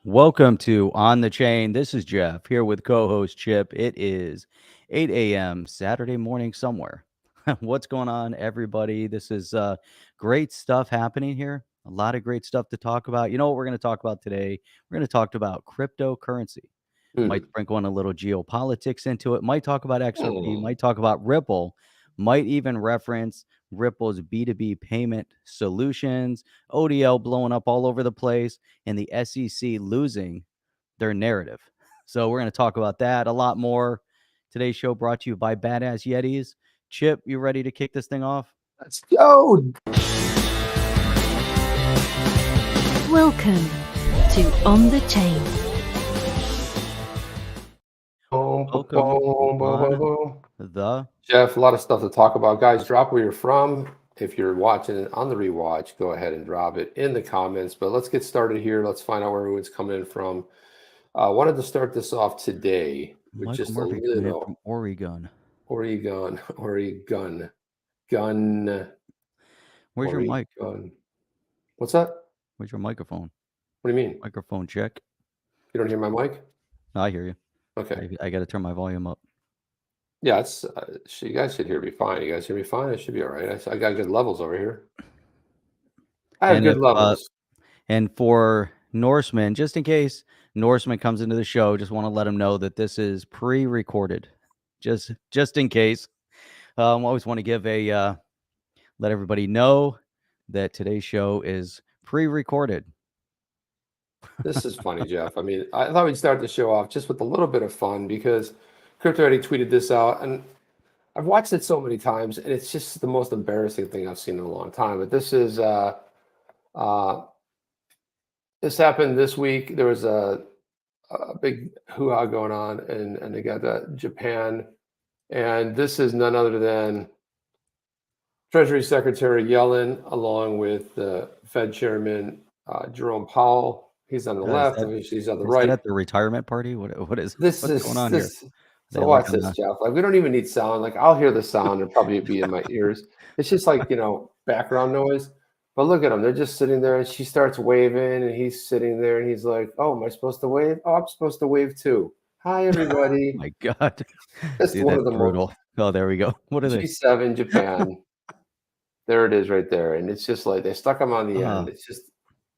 Welcome to On the Chain. This is Jeff here with co-host Chip. It is 8 a.m. Saturday morning somewhere. What's going on, everybody? This is great stuff happening here. A lot of great stuff to talk about. You know what we're going to talk about today? We're going to talk about cryptocurrency. Might Hmm. sprinkle in a little geopolitics into it. Might talk about XRP. Hmm. Might talk about Ripple. Might even reference Ripple's B2B payment solutions, ODL blowing up all over the place, and the SEC losing their narrative. So we're going to talk about that a lot more. Today's show brought to you by Badass Yetis. Chip, you ready to kick this thing off? Let's go. Welcome to On the Chain. Welcome on the Jeff, a lot of stuff to talk about. Guys, drop where you're from. If you're watching it on the rewatch, go ahead and drop it in the comments. But let's get started here. Let's find out where everyone's coming in from. I wanted to start this off today with Michael just Murphy a coming in little from Oregon. Oregon. Where's your mic? What's that? Where's your microphone? What do you mean? Microphone check. You don't hear my mic? No, I hear you. Okay. I got to turn my volume up. Yeah, it's you guys should hear me fine. You guys hear me fine? It should be all right. I got good levels over here. I have And good levels. And for Norseman, just in case Norseman comes into the show, just want to let him know that this is pre-recorded. Just in case. Always want to give a let everybody know that today's show is pre-recorded. This is funny, Jeff. I mean, I thought we'd start the show off just with a little bit of fun because Crypto already tweeted this out, and I've watched it so many times, and it's just the most embarrassing thing I've seen in a long time. But this is this happened this week. There was a big hoo-ha going on, and they got Japan, and this is none other than Treasury Secretary Yellen, along with the Fed Chairman Jerome Powell. He's on the left, and he's on the Is that right. at the retirement party? What's going on here? So watch this, Jeff. Like, we don't even need sound. Like, I'll hear the sound and probably be in my ears. It's just like, background noise. But look at them. They're just sitting there, and she starts waving, and he's sitting there, and he's like, "Oh, am I supposed to wave? Oh, I'm supposed to wave too. Hi, everybody." My God. That's Dude, one that's of the brutal. Oh, there we go. What are they? G7 Japan. There it is right there. And it's just like they stuck them on the end.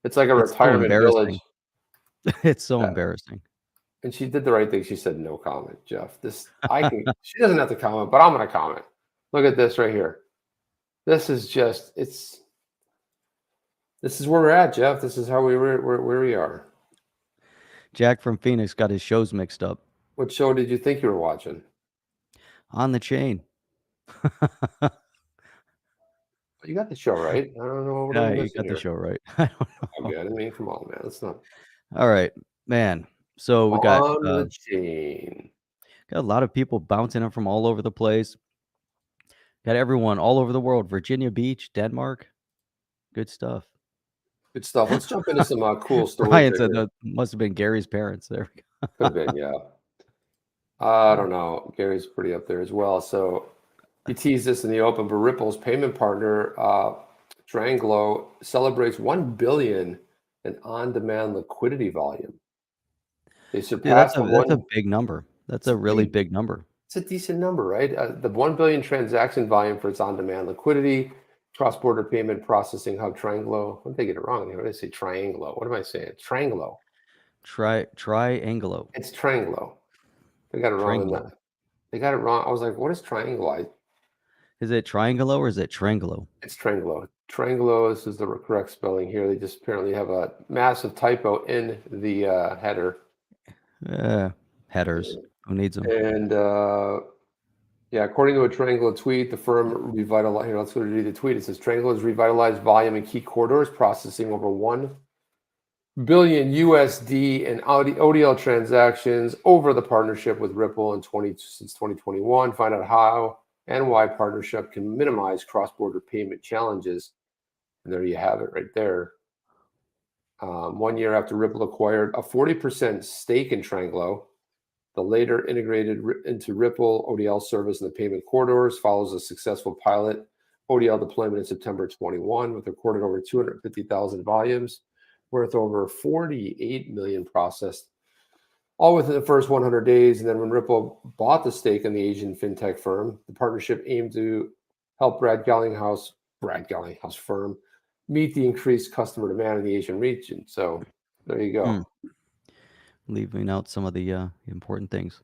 It's like a retirement village. It's so embarrassing. And she did the right thing. She said, "No comment, Jeff." She doesn't have to comment, but I'm going to comment. Look at this right here. This is just, this is where we're at, Jeff. This is how where we are. Jack from Phoenix got his shows mixed up. What show did you think you were watching? On the Chain. You got the show right. I don't know what Yeah, you got the show right. I don't know. Okay, I mean, come on, man. Let's not. All right, man. So we got On the chain. Got a lot of people bouncing in from all over the place. Got everyone all over the world. Virginia Beach, Denmark. Good stuff. Good stuff. Let's jump into some cool stories. Ryan said that must have been Gary's parents there. Could have been, yeah. I don't know. Gary's pretty up there as well. So he teased this in the open, but Ripple's payment partner, Tranglo, celebrates $1 billion in on-demand liquidity volume. They surpassed that's a big number. That's a really big number. It's a decent number, right? The 1 billion transaction volume for its on-demand liquidity, cross-border payment processing hub Tranglo. What did they get it wrong? What did I say? Trianglo. What am I saying? Tranglo. Trianglo. It's Tranglo. They got it wrong. They got it wrong. I was like, what is triangle? Is it Trianglo or is it Tranglo? It's Tranglo. Tranglo, this is the correct spelling here. They just apparently have a massive typo in the header. Headers. Who needs them? And yeah, according to a Tranglo tweet, the firm revitalized. Here, let's go to read the tweet. It says Tranglo has revitalized volume in key corridors, processing over 1 billion USD in ODL transactions over the partnership with Ripple since 2021. Find out how and why partnership can minimize cross-border payment challenges. And there you have it right there. 1 year after Ripple acquired a 40% stake in Tranglo, the later integrated into Ripple ODL service in the payment corridors follows a successful pilot ODL deployment in September 21 with recorded over 250,000 volumes. worth over 48 million processed, all within the first 100 days. And then when Ripple bought the stake in the Asian fintech firm, the partnership aimed to help Brad Gallinghouse firm meet the increased customer demand in the Asian region. So there you go. Leaving out some of the important things.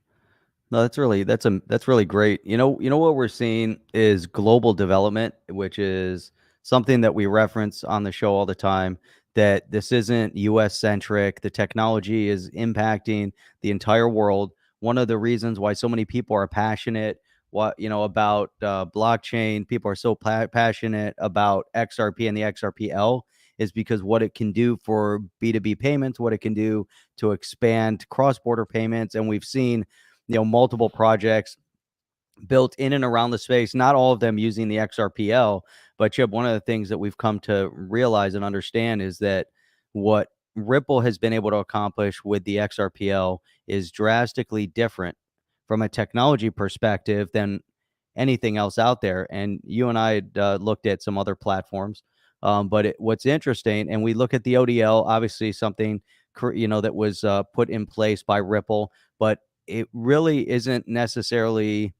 No, that's really great. You know what we're seeing is global development, which is something that we reference on the show all the time. That this isn't U.S. centric. The technology is impacting the entire world. One of the reasons why so many people are passionate, about blockchain, people are so passionate about XRP and the XRPL, is because what it can do for B2B payments, what it can do to expand cross-border payments, and we've seen multiple projects built in and around the space, not all of them using the XRPL. But Chip, one of the things that we've come to realize and understand is that what Ripple has been able to accomplish with the XRPL is drastically different from a technology perspective than anything else out there. And you and I had looked at some other platforms. But what's interesting, and we look at the ODL, obviously something that was put in place by Ripple, but it really isn't necessarily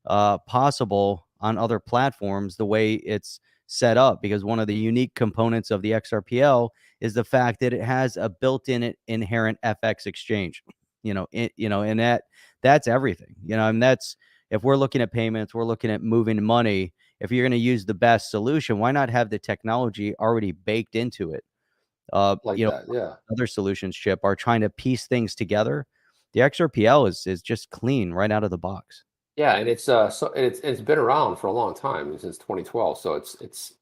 possible on other platforms the way it's set up, because one of the unique components of the XRPL is the fact that it has a built-in inherent FX exchange. And that's everything. And that's, if we're looking at payments, we're looking at moving money. If you're going to use the best solution, why not have the technology already baked into it? Yeah. Other solutions, Chip, are trying to piece things together. The XRPL is just clean right out of the box. Yeah, and it's been around for a long time, since 2012. So it's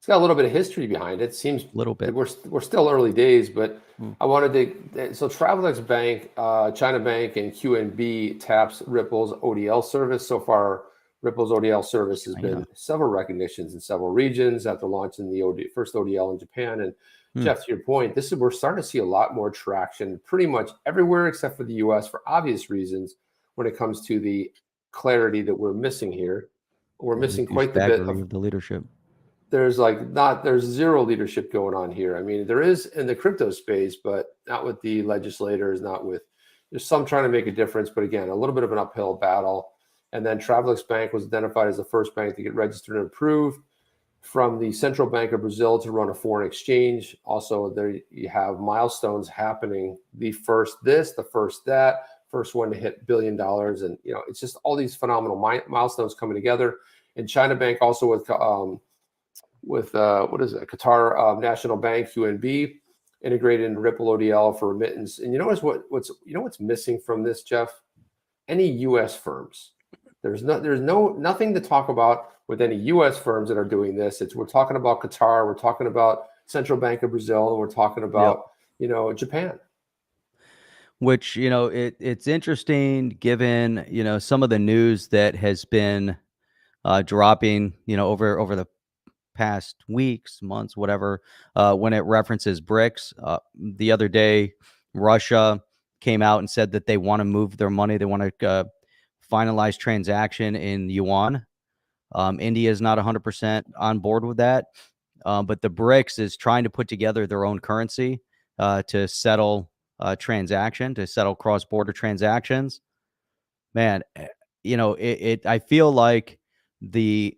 got a little bit of history behind it. Seems A little bit. We're still early days, but I wanted to. So Travelex Bank, China Bank, and QNB taps Ripple's ODL service. So far, Ripple's ODL service has been several recognitions in several regions after launching the first ODL in Japan. And Jeff, to your point, we're starting to see a lot more traction pretty much everywhere except for the U.S. for obvious reasons when it comes to the clarity that we're missing here. We're missing quite the bit of There's zero leadership going on here. I mean, there is in the crypto space, but not with the legislators, there's some trying to make a difference, but again, a little bit of an uphill battle. And then Travelex Bank was identified as the first bank to get registered and approved from the Central Bank of Brazil to run a foreign exchange. Also, there you have milestones happening. The first this, the first that, first one to hit $1 billion. And, it's just all these phenomenal milestones coming together. And China Bank also with what is it? Qatar National Bank, QNB, integrated into Ripple ODL for remittance. And what's missing from this, Jeff? Any U.S. firms. There's nothing to talk about with any U.S. firms that are doing this. We're talking about Qatar, we're talking about Central Bank of Brazil, and we're talking about Japan. Which it's interesting given some of the news that has been dropping over the past weeks, months, whatever, when it references BRICS. The other day, Russia came out and said that they want to move their money. They want to finalize transaction in yuan. India is not 100% on board with that. But the BRICS is trying to put together their own currency to settle to settle cross-border transactions. Man, I feel like the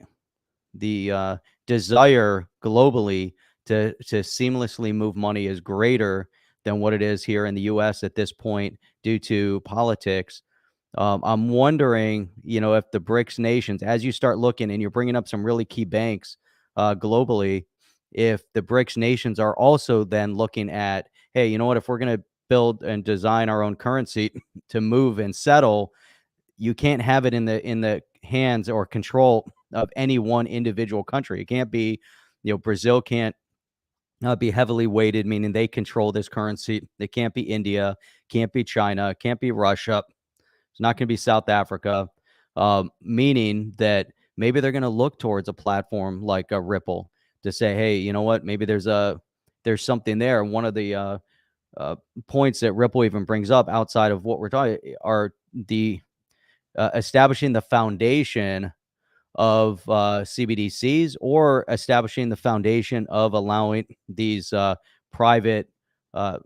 desire globally to seamlessly move money is greater than what it is here in the U.S. at this point due to politics. I'm wondering, if the BRICS nations, as you start looking and you're bringing up some really key banks globally, if the BRICS nations are also then looking at, hey, you know what, if we're going to build and design our own currency to move and settle, you can't have it in the hands or control of any one individual country. It can't be, Brazil can't be heavily weighted, meaning they control this currency. It can't be India, can't be China, can't be Russia. It's not going to be South Africa, meaning that maybe they're going to look towards a platform like a Ripple to say, hey, you know what, maybe there's something there. One of the points that Ripple even brings up outside of what we're talking are the establishing the foundation of CBDCs, or establishing the foundation of allowing these private uh,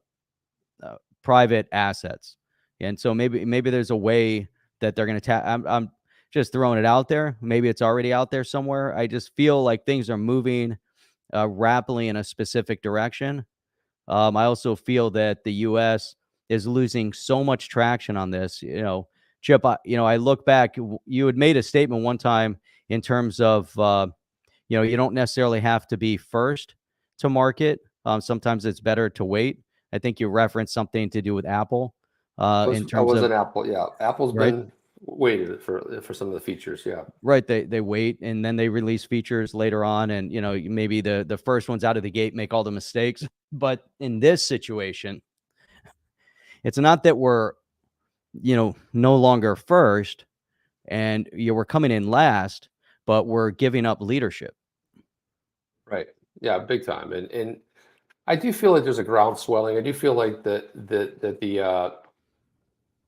private assets. And so maybe there's a way that they're going to tap. I'm just throwing it out there. Maybe it's already out there somewhere. I just feel like things are moving rapidly in a specific direction. I also feel that the U.S. is losing so much traction on this. Chip, I look back, you had made a statement one time in terms of, you don't necessarily have to be first to market. Sometimes it's better to wait. I think you referenced something to do with Apple in terms of, an Apple. Yeah. Apple's right? been waited for some of the features. Yeah. Right. They wait and then they release features later on. And, maybe the first ones out of the gate make all the mistakes. But in this situation, it's not that we're, no longer first and we're coming in last, but we're giving up leadership. Right. Yeah. Big time. And I do feel like there's a ground swelling. I do feel like that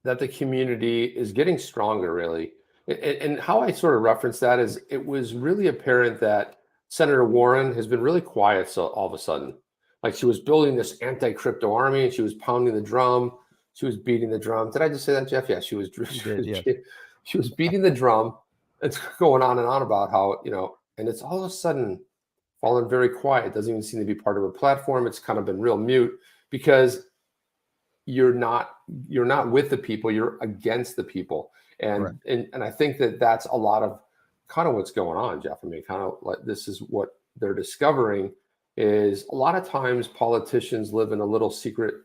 the community is getting stronger, really. And how I sort of reference that is it was really apparent that Senator Warren has been really quiet. So all of a sudden, like she was building this anti-crypto army and she was pounding the drum. She was beating the drum. Did I just say that, Jeff? Yeah, she was. Yes. She was beating the drum. It's going on and on about how, and it's all of a sudden fallen very quiet. It doesn't even seem to be part of her platform. It's kind of been real mute because you're not with the people, you're against the people. And I think that's a lot of kind of what's going on, Jeff. I mean, kind of like this is what they're discovering is a lot of times politicians live in a little secret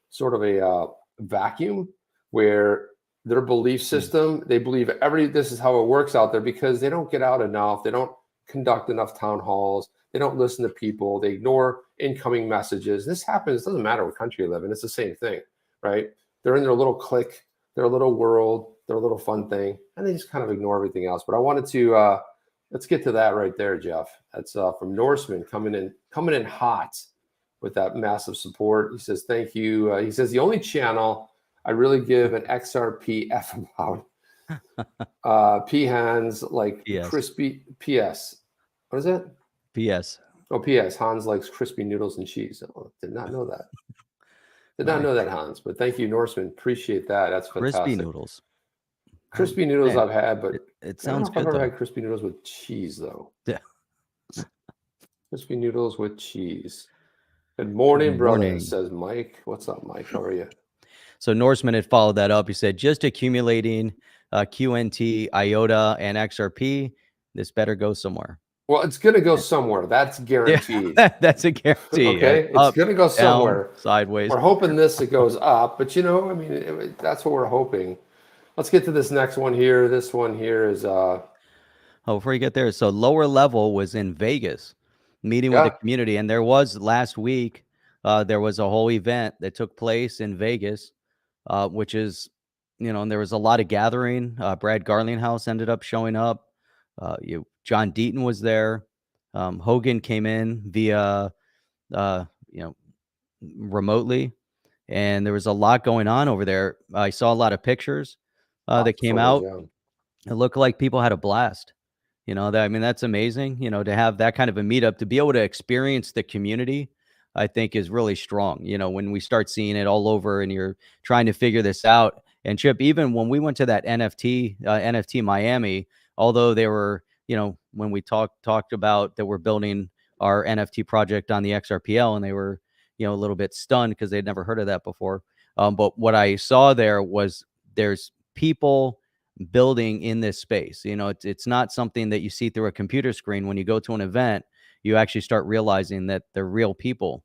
sort of a vacuum where their belief system, they believe this is how it works out there because they don't get out enough. They don't conduct enough town halls. They don't listen to people. They ignore incoming messages. This happens. It doesn't matter what country you live in. It's the same thing, right? They're in their little clique, their little world, their little fun thing, and they just kind of ignore everything else. But I wanted to let's get to that right there, Jeff. That's from Norseman coming in hot with that massive support. He says, thank you. He says, the only channel I really give an XRP F about. P hands like PS. crispy PS. What is it? PS. Oh, PS. Hans likes crispy noodles and cheese. Oh, did not know that. Did not know that, Hans. But thank you, Norseman. Appreciate that. That's fantastic. Crispy noodles. Crispy noodles Man, I've had, but it I don't know sounds if I've good ever though. had crispy noodles with cheese, though. Yeah. Crispy noodles with cheese. Good morning, Good brother, morning. says Mike. What's up, Mike? How are you? So Norseman had followed that up. He said, just accumulating QNT, IOTA, and XRP. This better go somewhere. Well, it's going to go somewhere. That's guaranteed. Yeah, that's a guarantee. Okay, Up, it's going to go somewhere. down, sideways. We're hoping it goes up, but I mean, that's what we're hoping. Let's get to this next one here. This one here is before you get there, so lower level was in Vegas, meeting with the community, and there was last week. There was a whole event that took place in Vegas, which is, and there was a lot of gathering. Brad Garlinghouse ended up showing up. John Deaton was there. Hogan came in via, remotely, and there was a lot going on over there. I saw a lot of pictures that came out. Yeah. It looked like people had a blast. That's amazing. To have that kind of a meetup, to be able to experience the community, I think is really strong. When we start seeing it all over and you're trying to figure this out. And Chip, even when we went to that NFT Miami, although they were, when we talked about that we're building our NFT project on the XRPL, and they were, a little bit stunned because they'd never heard of that before. But what I saw there was there's people building in this space. It's not something that you see through a computer screen. When you go to an event, you actually start realizing that they're real people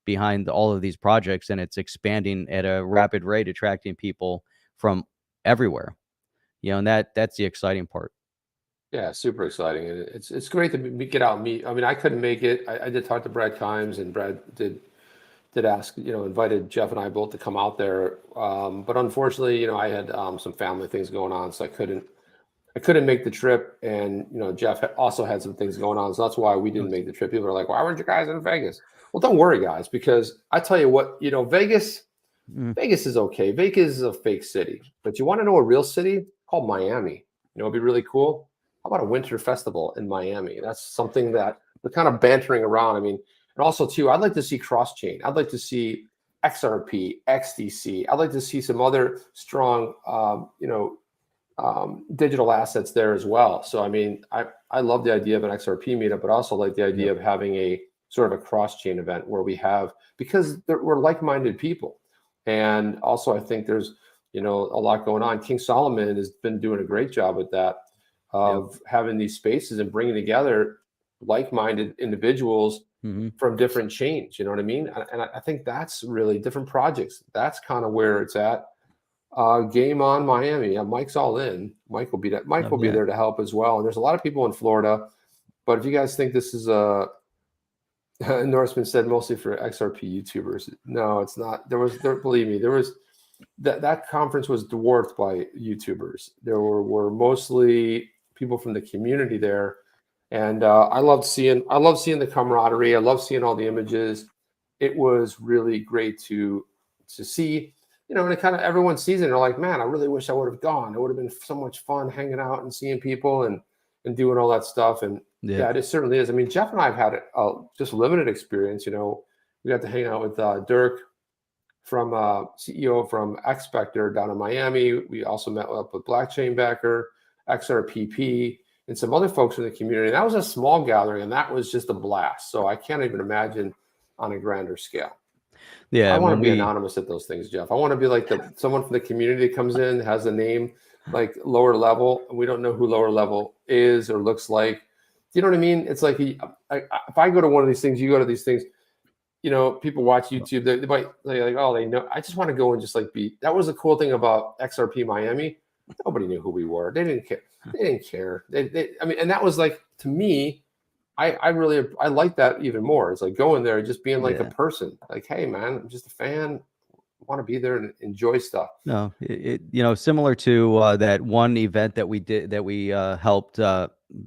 behind all of these projects, and it's expanding at a rapid rate, attracting people from everywhere. And that's the exciting part. Yeah, super exciting, and it's great to get out and meet. I mean, I couldn't make it. I did talk to Brad Kimes, and Brad did ask, invited Jeff and I both to come out there. But unfortunately, I had some family things going on, so I couldn't make the trip. And Jeff also had some things going on, so that's why we didn't make the trip. People are like, "Why weren't you guys in Vegas?" Well, don't worry, guys, because I tell you what, Vegas is okay. Vegas is a fake city, but you want to know a real city? Called Miami. It'd be really cool. How about a winter festival in Miami? That's something that we're kind of bantering around. I mean, And also too, I'd like to see cross-chain. I'd like to see XRP, XDC. I'd like to see some other strong, digital assets there as well. So, I mean, I love the idea of an XRP meetup, but also like the idea of having a sort of a cross-chain event where we have, because we're like-minded people. And also, I think there's, a lot going on. King Solomon has been doing a great job with that, of having these spaces and bringing together like-minded individuals from different chains. You know what I mean? And I think that's really different projects. That's kind of where it's at. Game on Miami. Mike's all in. Mike will be there. Mike will be there to help as well. And there's a lot of people in Florida. But if you guys think this is a endorsement said mostly for XRP YouTubers, no, it's not. Believe me, there was that conference was dwarfed by YouTubers. There were mostly people from the community there, and I loved seeing the camaraderie. I love seeing all the images. It was really great to see. And it kind of everyone sees it and they're like, man, I really wish I would have gone. It would have been so much fun hanging out and seeing people and doing all that stuff. And yeah, it certainly is. I mean, Jeff and I have had just limited experience. We got to hang out with Dirk from CEO from Xspector down in Miami. We also met up with Blockchain Backer, XRPP, and some other folks in the community. And that was a small gathering, and that was just a blast. So I can't even imagine on a grander scale. Yeah, I want to be anonymous at those things, Jeff. I want to be like someone from the community comes in, has a name like lower level, and we don't know who lower level is or looks like. You know what I mean? It's like if I go to one of these things, you go to these things. People watch YouTube. They might like, oh, they know. I just want to go and just like be. That was the cool thing about XRP Miami. Nobody knew who we were. They didn't care. They didn't care. I mean, and that was like, to me, I like that even more. It's like going there and just being like a person. Like, hey, man, I'm just a fan. I want to be there and enjoy stuff. No, similar to that one event that we did, that we helped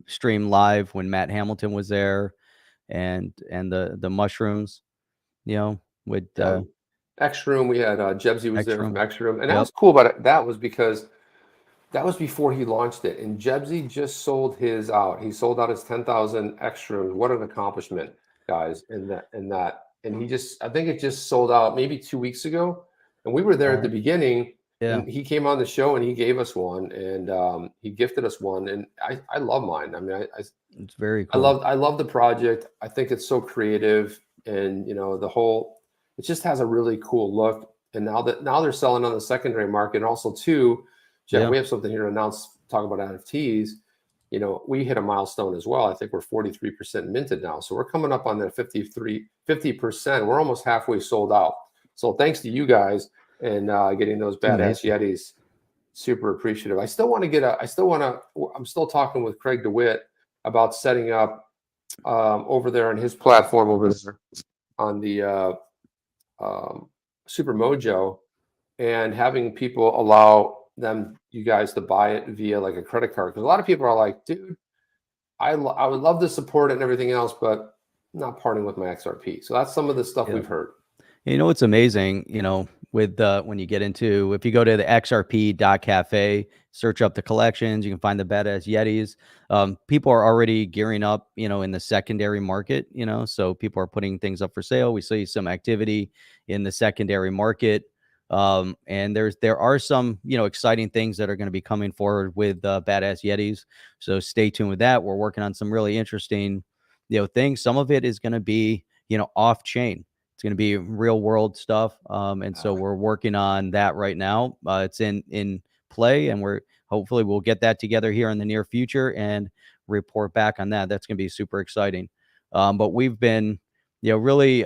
stream live when Matt Hamilton was there, and the mushrooms, with X Room. We had Jebsy was there from X Room, and that Yep. was cool. But that was because that was before he launched it, and Jebsy just sold his out. He sold out his 10,000 X Rooms. What an accomplishment, guys! And I think it just sold out maybe 2 weeks ago, and we were there at the beginning. Yeah. And he came on the show and he gave us one, and he gifted us one, and I love mine. I mean, It's very cool. I love the project. I think it's so creative, and it just has a really cool look. And now they're selling on the secondary market, and also too, Jeff, we have something here to announce. Talk about NFTs. We hit a milestone as well. I think we're 43% minted now, so we're coming up on that 50%. We're almost halfway sold out. So thanks to you guys and getting those badass Yetis. Super appreciative. I'm still talking with Craig DeWitt about setting up over there on his platform over there on the Super Mojo, and having people allow you guys to buy it via like a credit card. Because a lot of people are like, dude, I would love to support it and everything else, but I'm not parting with my XRP. So that's some of the stuff we've heard. It's amazing, with when you get into, if you go to the xrp.cafe, search up the collections, you can find the badass Yetis. People are already gearing up, in the secondary market, so people are putting things up for sale. We see some activity in the secondary market. And there are some, exciting things that are going to be coming forward with badass Yetis. So stay tuned with that. We're working on some really interesting, things. Some of it is going to be, off chain. It's going to be real world stuff. And so we're working on that right now. It's in play, and hopefully we'll get that together here in the near future and report back on that. That's going to be super exciting. But we've been, really,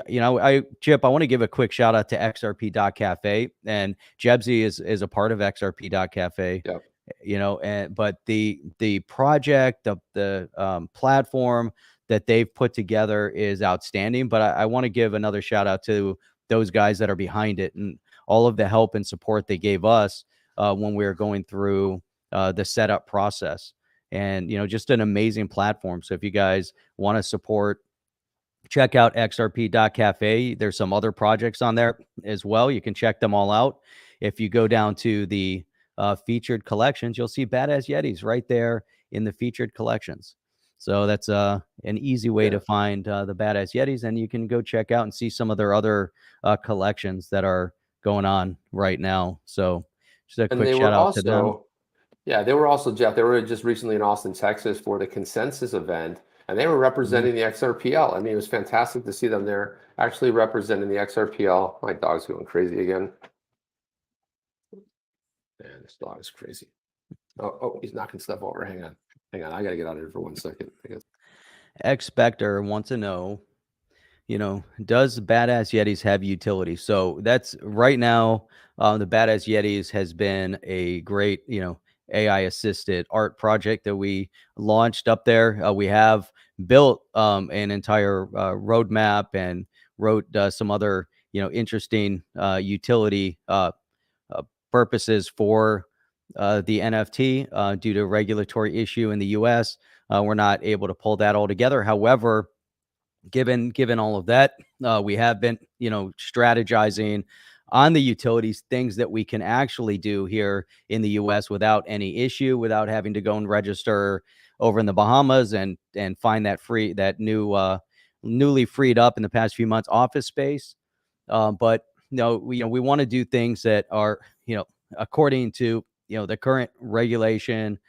Chip, I want to give a quick shout out to XRP.cafe, and Jebsy is a part of XRP.cafe. Yep. But the project, the platform that they've put together is outstanding. But I want to give another shout out to those guys that are behind it and all of the help and support they gave us when we were going through the setup process. And, just an amazing platform. So if you guys want to support, check out xrp.cafe. There's some other projects on there as well. You can check them all out. If you go down to the featured collections, you'll see badass Yetis right there in the featured collections. So that's an easy way to find the Badass Yetis, and you can go check out and see some of their other collections that are going on right now. So just a And quick they shout were out to them. also, yeah, they were also, Jeff, they were just recently in Austin, Texas for the Consensus event, and they were representing the XRPL. I mean, it was fantastic to see them there actually representing the XRPL. My dog's going crazy again. Man, this dog is crazy. Oh, he's knocking stuff over. Hang on. I got to get out of here for 1 second. Expector wants to know, does Badass Yetis have utility? So that's right now, the Badass Yetis has been a great, AI assisted art project that we launched up there. We have built an entire roadmap and wrote some other, interesting utility uh, purposes for the NFT due to regulatory issue in the U.S. We're not able to pull that all together. However, given all of that, we have been, strategizing on the utilities, things that we can actually do here in the US without any issue, without having to go and register over in the Bahamas and find that newly freed up in the past few months office space. But no, we want to do things that are, according to, the current regulation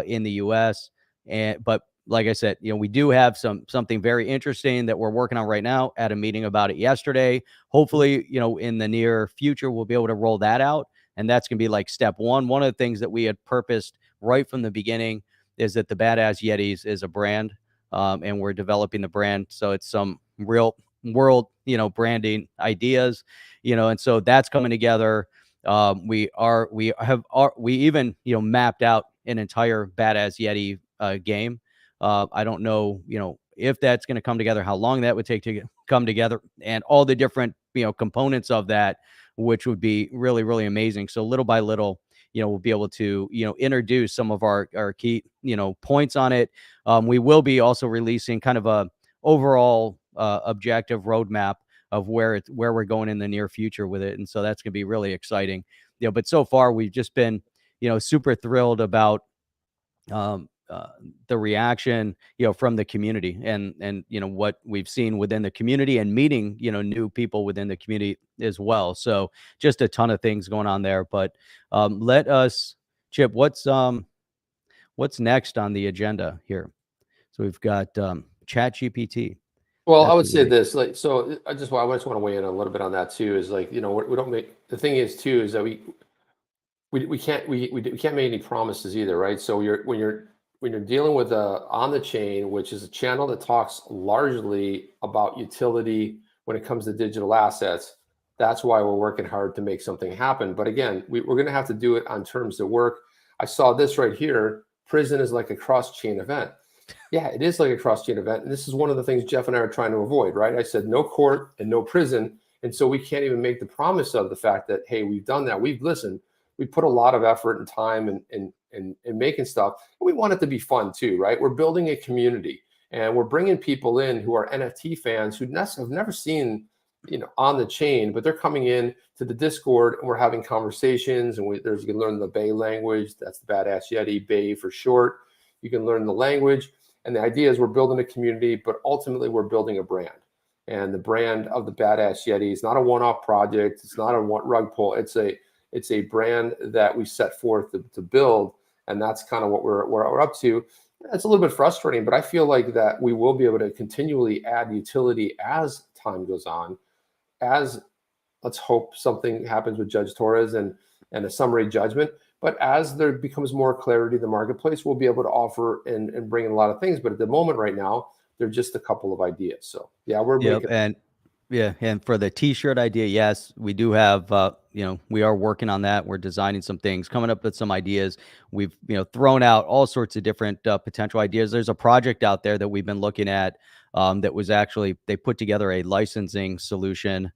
in the US. But like I said, we do have something very interesting that we're working on right now. At a meeting about it yesterday. Hopefully, in the near future, we'll be able to roll that out. And that's going to be like step one. One of the things that we had purposed right from the beginning is that the Badass Yetis is a brand, and we're developing the brand. So it's some real world, branding ideas, and so that's coming together. We even, mapped out an entire Badass Yeti game. I don't know, if that's going to come together, how long that would take to come together, and all the different, components of that, which would be really, really amazing. So little by little, we'll be able to, introduce some of our key, points on it. We will be also releasing kind of a overall objective roadmap of where we're going in the near future with it. And so that's going to be really exciting. But so far we've just been, super thrilled about the reaction, from the community, and what we've seen within the community, and meeting, new people within the community as well. So just a ton of things going on there. But let us, Chip, what's next on the agenda here? So we've got Chat GPT. Well, I would say this, like, so I just want to weigh in a little bit on that too. Is like, we don't make, the thing is too, is that we can't make any promises either, right? So when you're dealing with on the chain, which is a channel that talks largely about utility when it comes to digital assets, that's why we're working hard to make something happen. But again, we're going to have to do it on terms that work. I saw this right here. Prison is like a cross-chain event. Yeah, it is like a cross-chain event. And this is one of the things Jeff and I are trying to avoid, right? I said no court and no prison. And so we can't even make the promise of the fact that, hey, we've done that. We've listened. We put a lot of effort and time in making stuff. And we want it to be fun too, right? We're building a community, and we're bringing people in who are NFT fans who have never seen, on the chain, but they're coming in to the Discord, and we're having conversations, and you can learn the Bay language. That's the Badass Yeti, Bay for short. You can learn the language. And the idea is we're building a community, but ultimately we're building a brand. And the brand of the Badass Yeti is not a one-off project. It's not a rug pull. It's a brand that we set forth to build. And that's kind of what we're up to. It's a little bit frustrating, but I feel like that we will be able to continually add utility as time goes on, as let's hope something happens with Judge Torres and a summary judgment. But as there becomes more clarity in the marketplace, we'll be able to offer and bring in a lot of things. But at the moment right now, they're just a couple of ideas. So yeah, we're making. And for the t-shirt idea, yes, we do have, we are working on that. We're designing some things, coming up with some ideas. We've, thrown out all sorts of different potential ideas. There's a project out there that we've been looking at that was actually, they put together a licensing solution,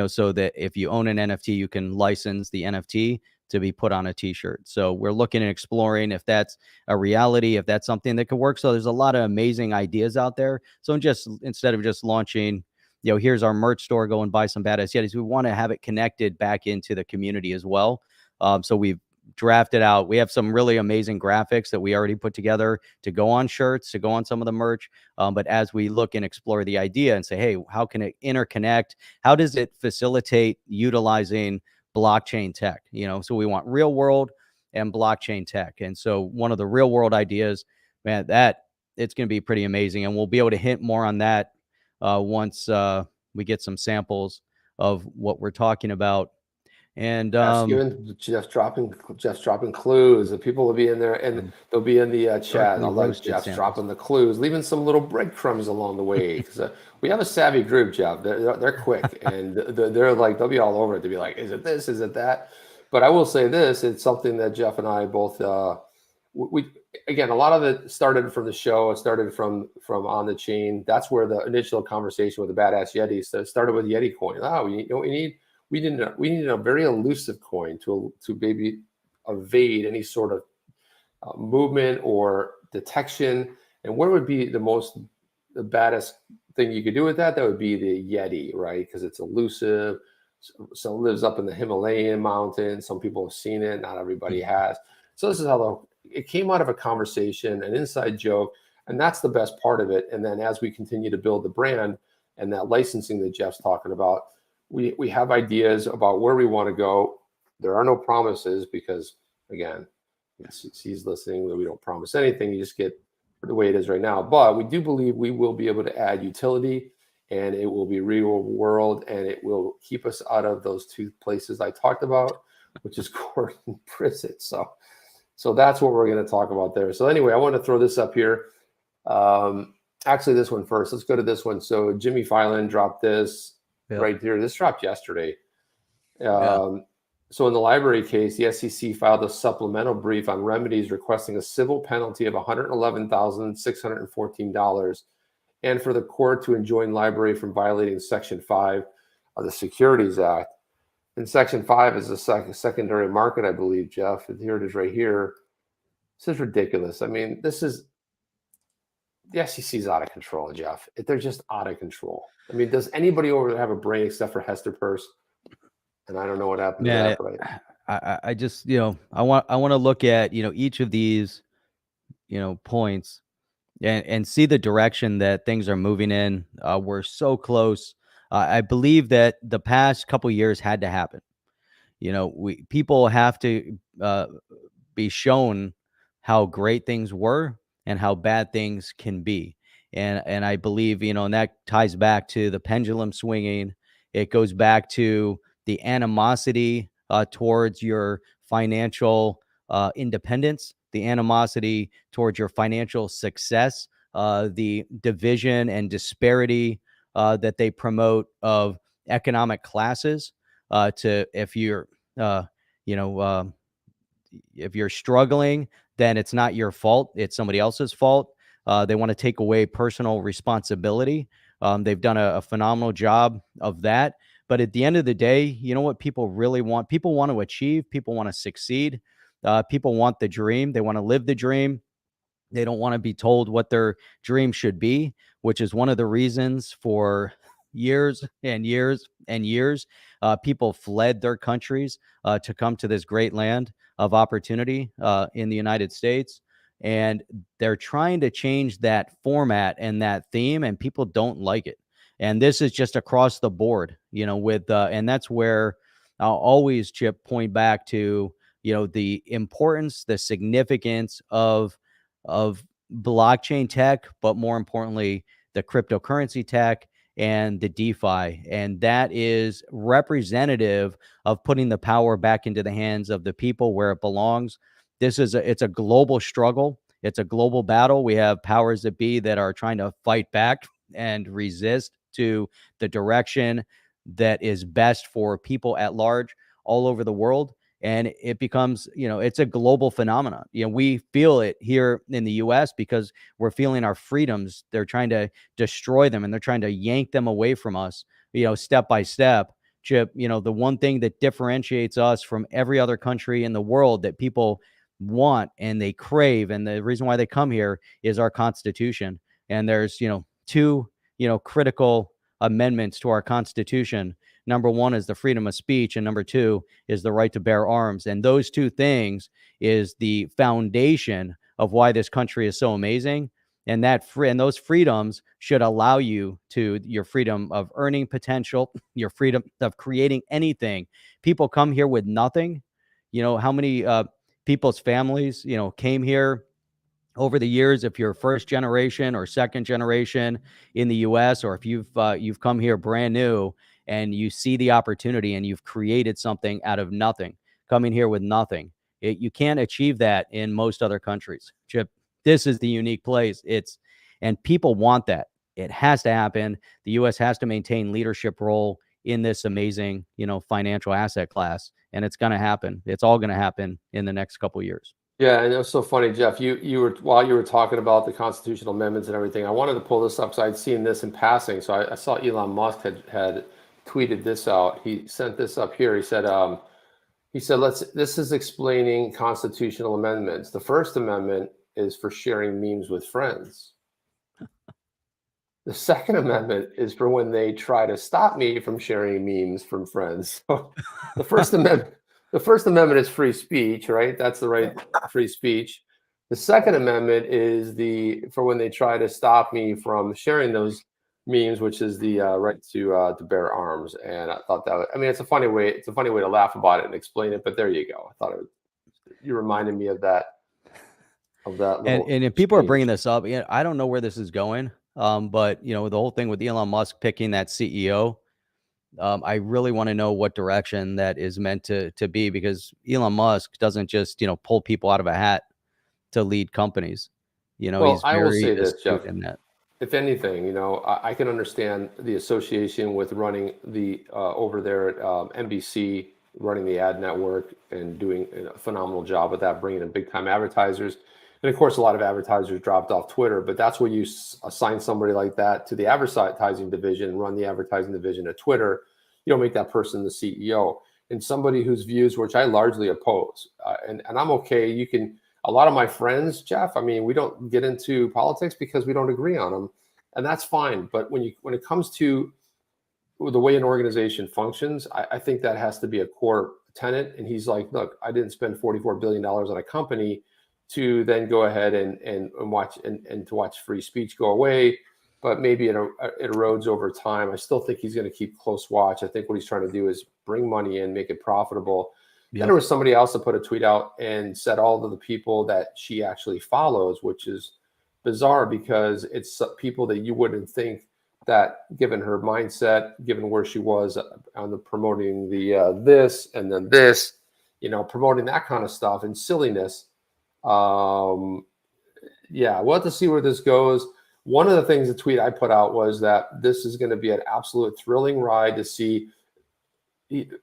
so that if you own an NFT, you can license the NFT to be put on a t-shirt. So we're looking and exploring if that's a reality, if that's something that could work. So there's a lot of amazing ideas out there. So instead of just launching, here's our merch store, go and buy some Badass Yetis, we want to have it connected back into the community as well. So we've drafted out. We have some really amazing graphics that we already put together to go on shirts, to go on some of the merch. But as we look and explore the idea and say, hey, how can it interconnect? How does it facilitate utilizing blockchain tech? So we want real world and blockchain tech. And so one of the real world ideas, man, that it's going to be pretty amazing. And we'll be able to hint more on that once we get some samples of what we're talking about. And Jeff's dropping clues. The people will be in there, and they'll be in the chat. I love Jeff's dropping the clues, leaving some little breadcrumbs along the way. Because we have a savvy group, Jeff. They're quick, and they're like, they'll be all over it. They'll be like, is it this? Is it that? But I will say this: it's something that Jeff and I both again, a lot of it started from the show. It started from on the chain. That's where the initial conversation with the badass Yeti started with Yeti coin. We needed a very elusive coin to maybe evade any sort of movement or detection. And what would be the baddest thing you could do with that? That would be the Yeti, right? Because it's elusive. So it lives up in the Himalayan mountains. Some people have seen it. Not everybody has. So this is how it came out of a conversation, an inside joke, and that's the best part of it. And then as we continue to build the brand and that licensing that Jeff's talking about, we have ideas about where we want to go. There are no promises because, again, he's listening. We don't promise anything. You just get the way it is right now. But we do believe we will be able to add utility, and it will be real world, and it will keep us out of those two places I talked about, which is court and prison. So that's what we're going to talk about there. So anyway, I want to throw this up here. Actually, this one first. Let's go to this one. So Jimmy Filan dropped this. Yep. Right here. This dropped yesterday. So in the library case, the SEC filed a supplemental brief on remedies requesting a civil penalty of $111,614 and for the court to enjoin library from violating Section 5 of the Securities Act. And Section 5 is a secondary market, I believe, Jeff. And here it is right here. This is ridiculous. I mean, the SEC is out of control, Jeff. They're just out of control. I mean, does anybody over there have a brain except for Hester Purse? And I don't know what happened to that. But I just, I want to look at, each of these, points and see the direction that things are moving in. We're so close. I believe that the past couple of years had to happen. People have to be shown how great things were and how bad things can be. And I believe, and that ties back to the pendulum swinging. It goes back to the animosity towards your financial independence, the animosity towards your financial success, the division and disparity that they promote of economic classes. If you're struggling, then it's not your fault. It's somebody else's fault. They want to take away personal responsibility. They've done a phenomenal job of that. But at the end of the day, you know what people really want? People want to achieve. People want to succeed. People want the dream. They want to live the dream. They don't want to be told what their dream should be, which is one of the reasons for years and years and years, people fled their countries to come to this great land of opportunity in the United States. And they're trying to change that format and that theme, and people don't like it. And this is just across the board, and that's where I'll always, Chip, point back to, the importance, the significance of blockchain tech, but more importantly, the cryptocurrency tech and the DeFi. And that is representative of putting the power back into the hands of the people where it belongs. It's a global struggle. It's a global battle. We have powers that be that are trying to fight back and resist to the direction that is best for people at large all over the world. And it becomes, it's a global phenomenon. We feel it here in the US because we're feeling our freedoms. They're trying to destroy them, and they're trying to yank them away from us, step by step. Chip, the one thing that differentiates us from every other country in the world that people want and they crave, and the reason why they come here, is our Constitution. And there's, two, critical amendments to our Constitution Number one is the freedom of speech, and number two is the right to bear arms. And those two things is the foundation of why this country is so amazing. And those freedoms should allow you to your freedom of earning potential, your freedom of creating anything. People come here with nothing. How many people's families, came here over the years, if you're first generation or second generation in the US, or if you've come here brand new and you see the opportunity and you've created something out of nothing, coming here with nothing. You can't achieve that in most other countries. Chip, this is the unique place. And people want that. It has to happen. The US has to maintain leadership role in this amazing, financial asset class. And it's going to happen. It's all going to happen in the next couple of years. Yeah, and it was so funny, Jeff. You were, while you were talking about the constitutional amendments and everything, I wanted to pull this up because I'd seen this in passing. So I saw Elon Musk had tweeted this out. He sent this up here. He said, this is explaining constitutional amendments. The First Amendment is for sharing memes with friends. The Second Amendment is for when they try to stop me from sharing memes from friends. So the First Amendment. The First Amendment is free speech, right? That's the right free speech. The Second Amendment is for when they try to stop me from sharing those memes, which is the right to bear arms. And I thought it's a funny way. It's a funny way to laugh about it and explain it. But there you go. I thought you reminded me of that. And if people are bringing this up, I don't know where this is going. But the whole thing with Elon Musk picking that CEO. I really want to know what direction that is meant to be, because Elon Musk doesn't just, pull people out of a hat to lead companies. Well, I will say this, Jeff. In that. If anything, I can understand the association with running the over there at NBC, running the ad network and doing a phenomenal job with that, bringing in big time advertisers. And of course, a lot of advertisers dropped off Twitter, but that's where you assign somebody like that to the advertising division and run the advertising division at Twitter. You don't make that person the CEO. And somebody whose views, which I largely oppose, and I'm okay. A lot of my friends, Jeff, we don't get into politics because we don't agree on them, and that's fine. But when it comes to the way an organization functions, I think that has to be a core tenet. And he's like, look, I didn't spend $44 billion on a company to then go ahead and watch and to watch free speech go away, but maybe it erodes over time. I still think he's going to keep close watch. I think what he's trying to do is bring money in, make it profitable. Yep. Then there was somebody else that put a tweet out and said all of the people that she actually follows, which is bizarre because it's people that you wouldn't think that, given her mindset, given where she was on the promoting the this and then this, promoting that kind of stuff and silliness. We'll have to see where this goes. One of the things, the tweet I put out was that this is going to be an absolute thrilling ride to see.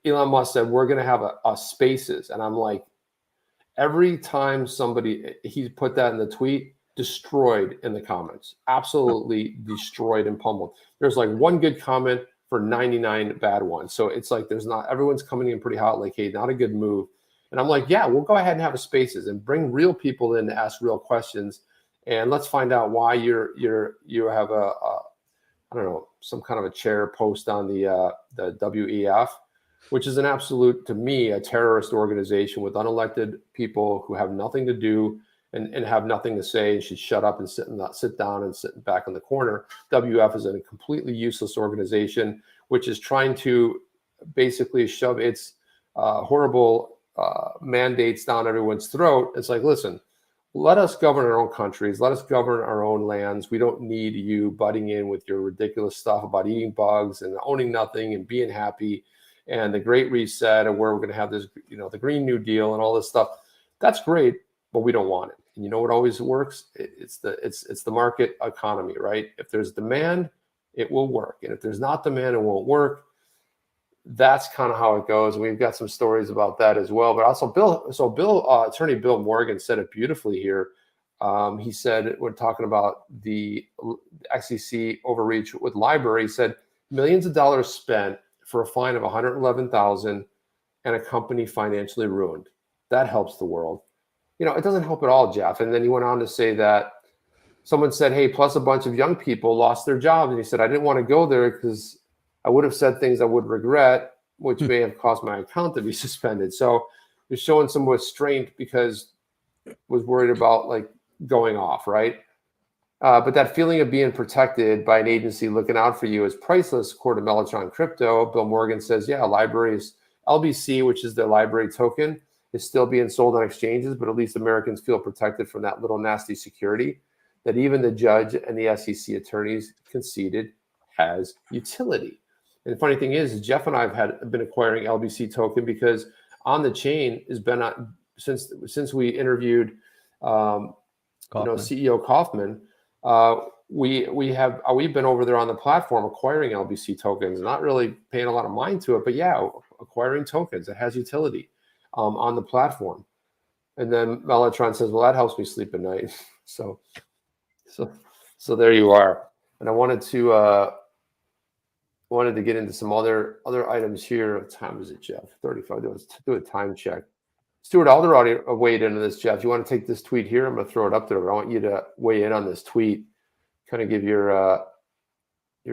Elon Musk said, we're going to have a spaces. And I'm like, every time he put that in the tweet, destroyed in the comments, absolutely destroyed and pummeled. There's like one good comment for 99 bad ones. So it's like, everyone's coming in pretty hot, like, hey, not a good move. And I'm like, yeah, we'll go ahead and have a spaces and bring real people in to ask real questions. And let's find out why you have some kind of a chair post on the WEF, which is an absolute, to me, a terrorist organization with unelected people who have nothing to do and have nothing to say and should shut up and sit down and sit back in the corner. WEF is a completely useless organization, which is trying to basically shove its horrible mandates down everyone's throat. It's like, listen, let us govern our own countries. Let us govern our own lands. We don't need you butting in with your ridiculous stuff about eating bugs and owning nothing and being happy and the Great Reset and where we're going to have this, the Green New Deal and all this stuff. That's great, but we don't want it. And you know what always works? It's the market economy, right? If there's demand, it will work. And if there's not demand, it won't work. That's kind of how it goes. And we've got some stories about that as well. But also Attorney Bill Morgan said it beautifully here. He said, when talking about the SEC overreach with library, he said millions of dollars spent for a fine of $111,000 and a company financially ruined. That helps the world. It doesn't help at all, Jeff. And then he went on to say that someone said, hey, plus a bunch of young people lost their jobs. And he said, I didn't want to go there because I would have said things I would regret, which may have caused my account to be suspended. So you're showing some restraint because was worried about like going off, right? But that feeling of being protected by an agency looking out for you is priceless, according to Mellotron Crypto. Bill Morgan says, yeah, libraries, LBC, which is the library token, is still being sold on exchanges, but at least Americans feel protected from that little nasty security that even the judge and the SEC attorneys conceded has utility. And the funny thing is Jeff and I have been acquiring LBC token because on the chain has been since we interviewed CEO Kaufman. We've been over there on the platform acquiring LBC tokens, not really paying a lot of mind to it, but yeah, acquiring tokens. It has utility on the platform. And then Mellotron says, well, that helps me sleep at night. So there you are. And I wanted to get into some other items here. What time is it, Jeff? 35. Let's do a time check. Stuart Alderati weighed into this, Jeff. You want to take this tweet here? I'm going to throw it up there. But I want you to weigh in on this tweet, kind of give your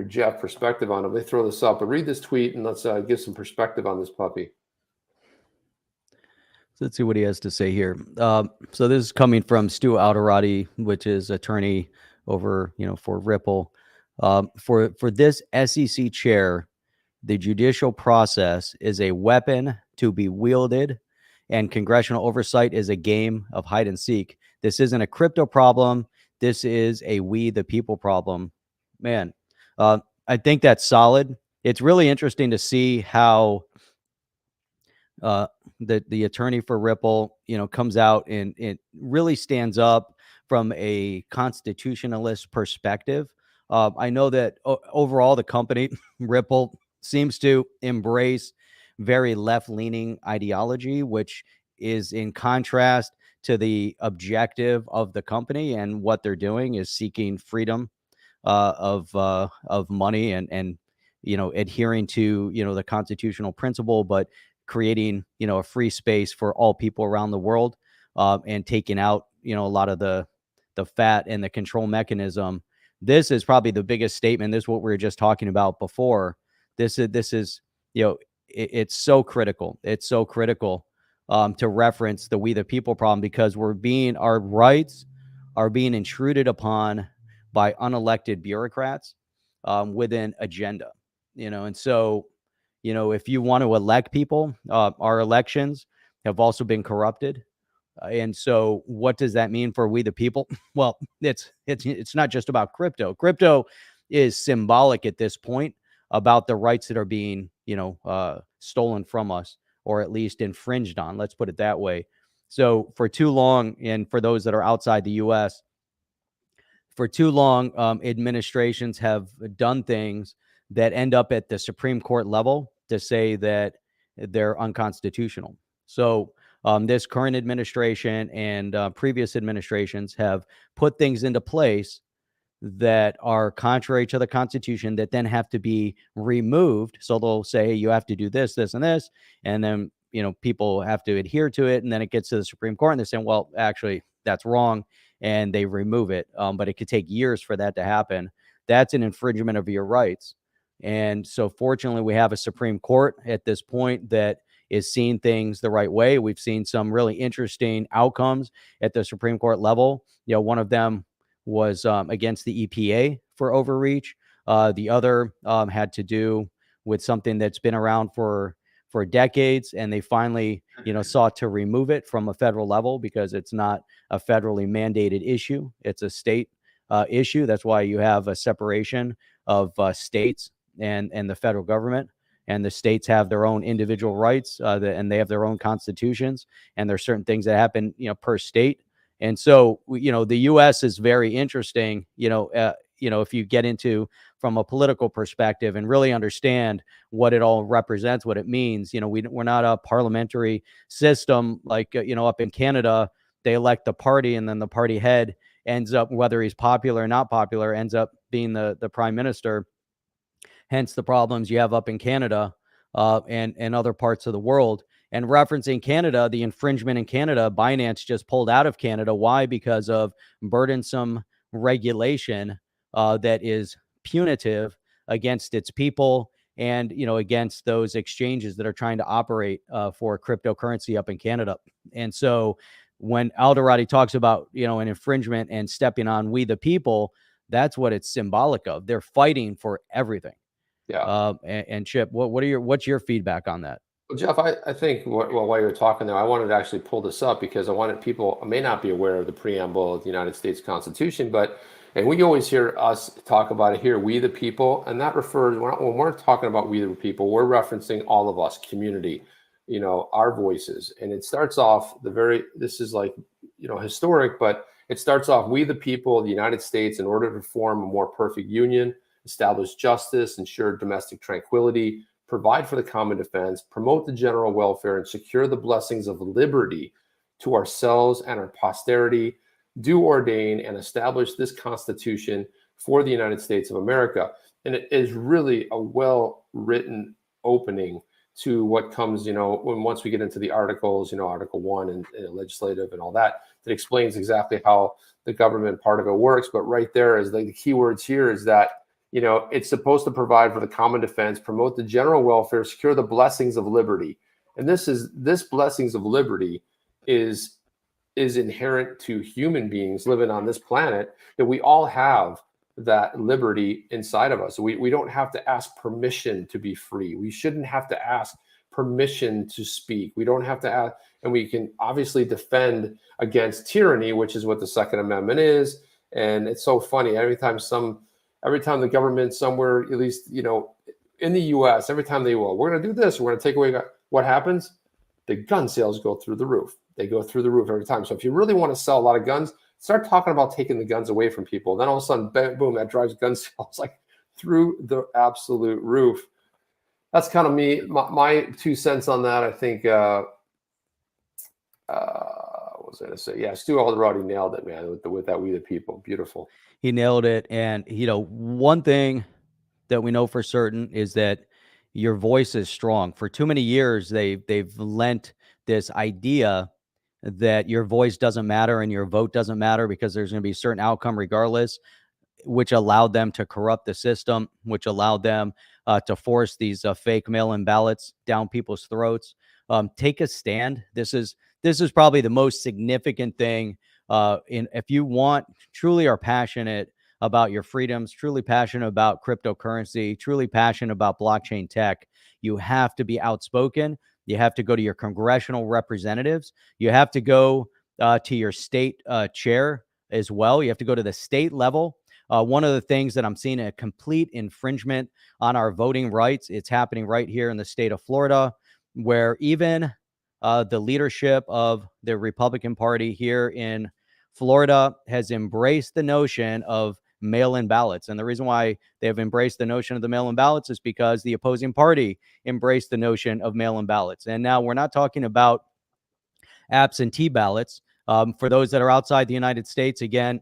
Jeff perspective on it. Let me throw this up. But read this tweet and let's give some perspective on this puppy. So let's see what he has to say here. So this is coming from Stu Alderati, which is attorney over, for Ripple. For this SEC chair, the judicial process is a weapon to be wielded, and congressional oversight is a game of hide and seek. This isn't a crypto problem. This is a we the people problem. Man, I think that's solid. It's really interesting to see how the attorney for Ripple, comes out and it really stands up from a constitutionalist perspective. I know that overall the company Ripple seems to embrace very left-leaning ideology, which is in contrast to the objective of the company, and what they're doing is seeking freedom of money and adhering to the constitutional principle, but creating a free space for all people around the world, and taking out a lot of the fat and the control mechanism. This is probably the biggest statement. This is what we were just talking about before. This is it's so critical. It's so critical to reference the we the people problem, because our rights are being intruded upon by unelected bureaucrats with an agenda, and so if you want to elect people, our elections have also been corrupted. And so what does that mean for we the people? Well, it's not just about crypto. Crypto is symbolic at this point about the rights that are being, stolen from us, or at least infringed on. Let's put it that way. So for too long, and for those that are outside the US, for too long, administrations have done things that end up at the Supreme Court level to say that they're unconstitutional. So this current administration and previous administrations have put things into place that are contrary to the Constitution that then have to be removed. So they'll say, you have to do this, this, and this. And then, people have to adhere to it. And then it gets to the Supreme Court and they're saying, well, actually, that's wrong. And they remove it. But it could take years for that to happen. That's an infringement of your rights. And so fortunately, we have a Supreme Court at this point that is seeing things the right way. We've seen some really interesting outcomes at the Supreme Court level. One of them was against the EPA for overreach. The other had to do with something that's been around for decades, and they finally, sought to remove it from a federal level because it's not a federally mandated issue. It's a state issue. That's why you have a separation of states and the federal government. And the states have their own individual rights, and they have their own constitutions. And there's certain things that happen, per state. And so, the U.S. is very interesting, if you get into from a political perspective and really understand what it all represents, what it means. We're not a parliamentary system like, up in Canada. They elect the party, and then the party head ends up, whether he's popular or not popular, ends up being the prime minister. Hence the problems you have up in Canada and other parts of the world. And referencing Canada, the infringement in Canada, Binance just pulled out of Canada. Why? Because of burdensome regulation that is punitive against its people and, against those exchanges that are trying to operate for cryptocurrency up in Canada. And so when Alderati talks about, an infringement and stepping on we the people, that's what it's symbolic of. They're fighting for everything. Yeah. And Chip, what's your feedback on that? Well, Jeff, I think while you were talking there, I wanted to actually pull this up because I wanted people may not be aware of the preamble of the United States Constitution, and we always hear us talk about it here, we the people, and that refers, when we're talking about we the people, we're referencing all of us, community, our voices. And it starts off this is like, historic, but it starts off, we the people of the United States, in order to form a more perfect union, establish justice, ensure domestic tranquility, provide for the common defense, promote the general welfare, and secure the blessings of liberty to ourselves and our posterity, do ordain and establish this Constitution for the United States of America. And it is really a well-written opening to what comes, once we get into the articles, Article 1 and legislative and all that explains exactly how the government part of it works. But right there is the key words here is that, it's supposed to provide for the common defense, promote the general welfare, secure the blessings of liberty. And this blessings of liberty is inherent to human beings living on this planet, that we all have that liberty inside of us. We don't have to ask permission to be free. We shouldn't have to ask permission to speak. We don't have to ask, and we can obviously defend against tyranny, which is what the Second Amendment is. And it's so funny, every time the government somewhere, at least, in the US, every time we're going to do this, we're going to take away, what happens? The gun sales go through the roof. They go through the roof every time. So if you really want to sell a lot of guns, start talking about taking the guns away from people. Then all of a sudden, boom, that drives gun sales like through the absolute roof. That's kind of my 2 cents on that. I think, what was I going to say? Yeah, Stu Alderati nailed it, man, with that we the people. Beautiful. He nailed it. And, one thing that we know for certain is that your voice is strong. For too many years, they've lent this idea that your voice doesn't matter and your vote doesn't matter because there's going to be a certain outcome regardless, which allowed them to corrupt the system, which allowed them to force these fake mail-in ballots down people's throats. Take a stand. This is probably the most significant thing. If you truly are passionate about your freedoms, truly passionate about cryptocurrency, truly passionate about blockchain tech, you have to be outspoken. You have to go to your congressional representatives. You have to go to your state chair as well. You have to go to the state level. One of the things that I'm seeing a complete infringement on our voting rights, it's happening right here in the state of Florida, where even the leadership of the Republican Party here in Florida has embraced the notion of mail-in ballots. And the reason why they have embraced the notion of the mail-in ballots is because the opposing party embraced the notion of mail-in ballots. And now we're not talking about absentee ballots. For those that are outside the United States, again,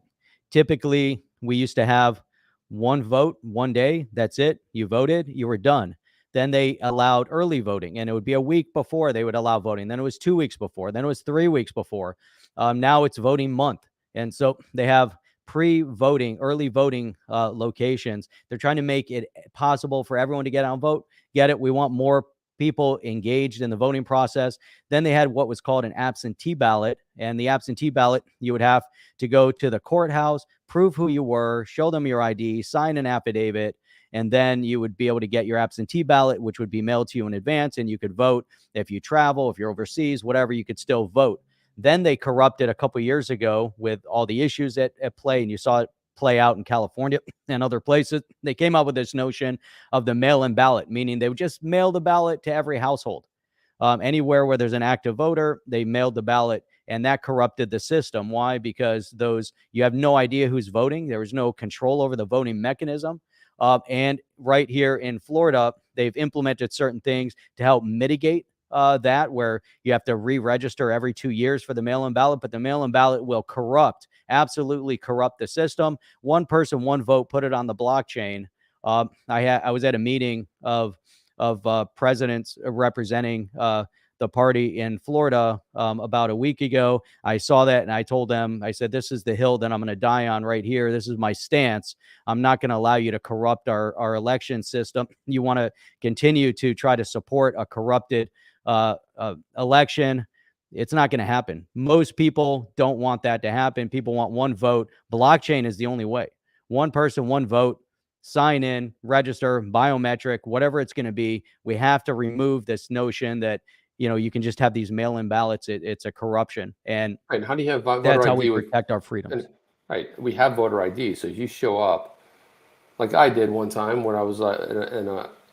typically we used to have one vote, one day. That's it. You voted, you were done. Then they allowed early voting, and it would be a week before they would allow voting. Then it was 2 weeks before. Then it was 3 weeks before. Now it's voting month. And so they have pre-voting, early voting locations. They're trying to make it possible for everyone to get out and vote. Get it? We want more people engaged in the voting process. Then they had what was called an absentee ballot. And the absentee ballot, you would have to go to the courthouse, prove who you were, show them your ID, sign an affidavit, and then you would be able to get your absentee ballot, which would be mailed to you in advance, and you could vote. If you travel, if you're overseas, whatever, you could still vote. Then they corrupted a couple years ago with all the issues at play, and you saw it play out in California and other places. They came up with this notion of the mail-in ballot, meaning they would just mail the ballot to every household. Anywhere where there's an active voter, they mailed the ballot, and that corrupted the system. Why? Because you have no idea who's voting. There was no control over the voting mechanism. And right here in Florida, they've implemented certain things to help mitigate that, where you have to re-register every 2 years for the mail-in ballot, but the mail-in ballot will absolutely corrupt the system. One person, one vote, put it on the blockchain. I was at a meeting of presidents representing the party in Florida about a week ago. I saw that and I told them, I said, this is the hill that I'm going to die on right here. This is my stance. I'm not going to allow you to corrupt our election system. You want to continue to try to support a corrupted election. It's not going to happen. Most people don't want that to happen. People want one vote. Blockchain is the only way. One person, one vote. Sign in, register, biometric, whatever it's going to be. We have to remove this notion that, you can just have these mail-in ballots. It's a corruption. And right. How do you have voter that's how ID we protect our freedoms. Right. We have voter ID. So you show up like I did one time when I was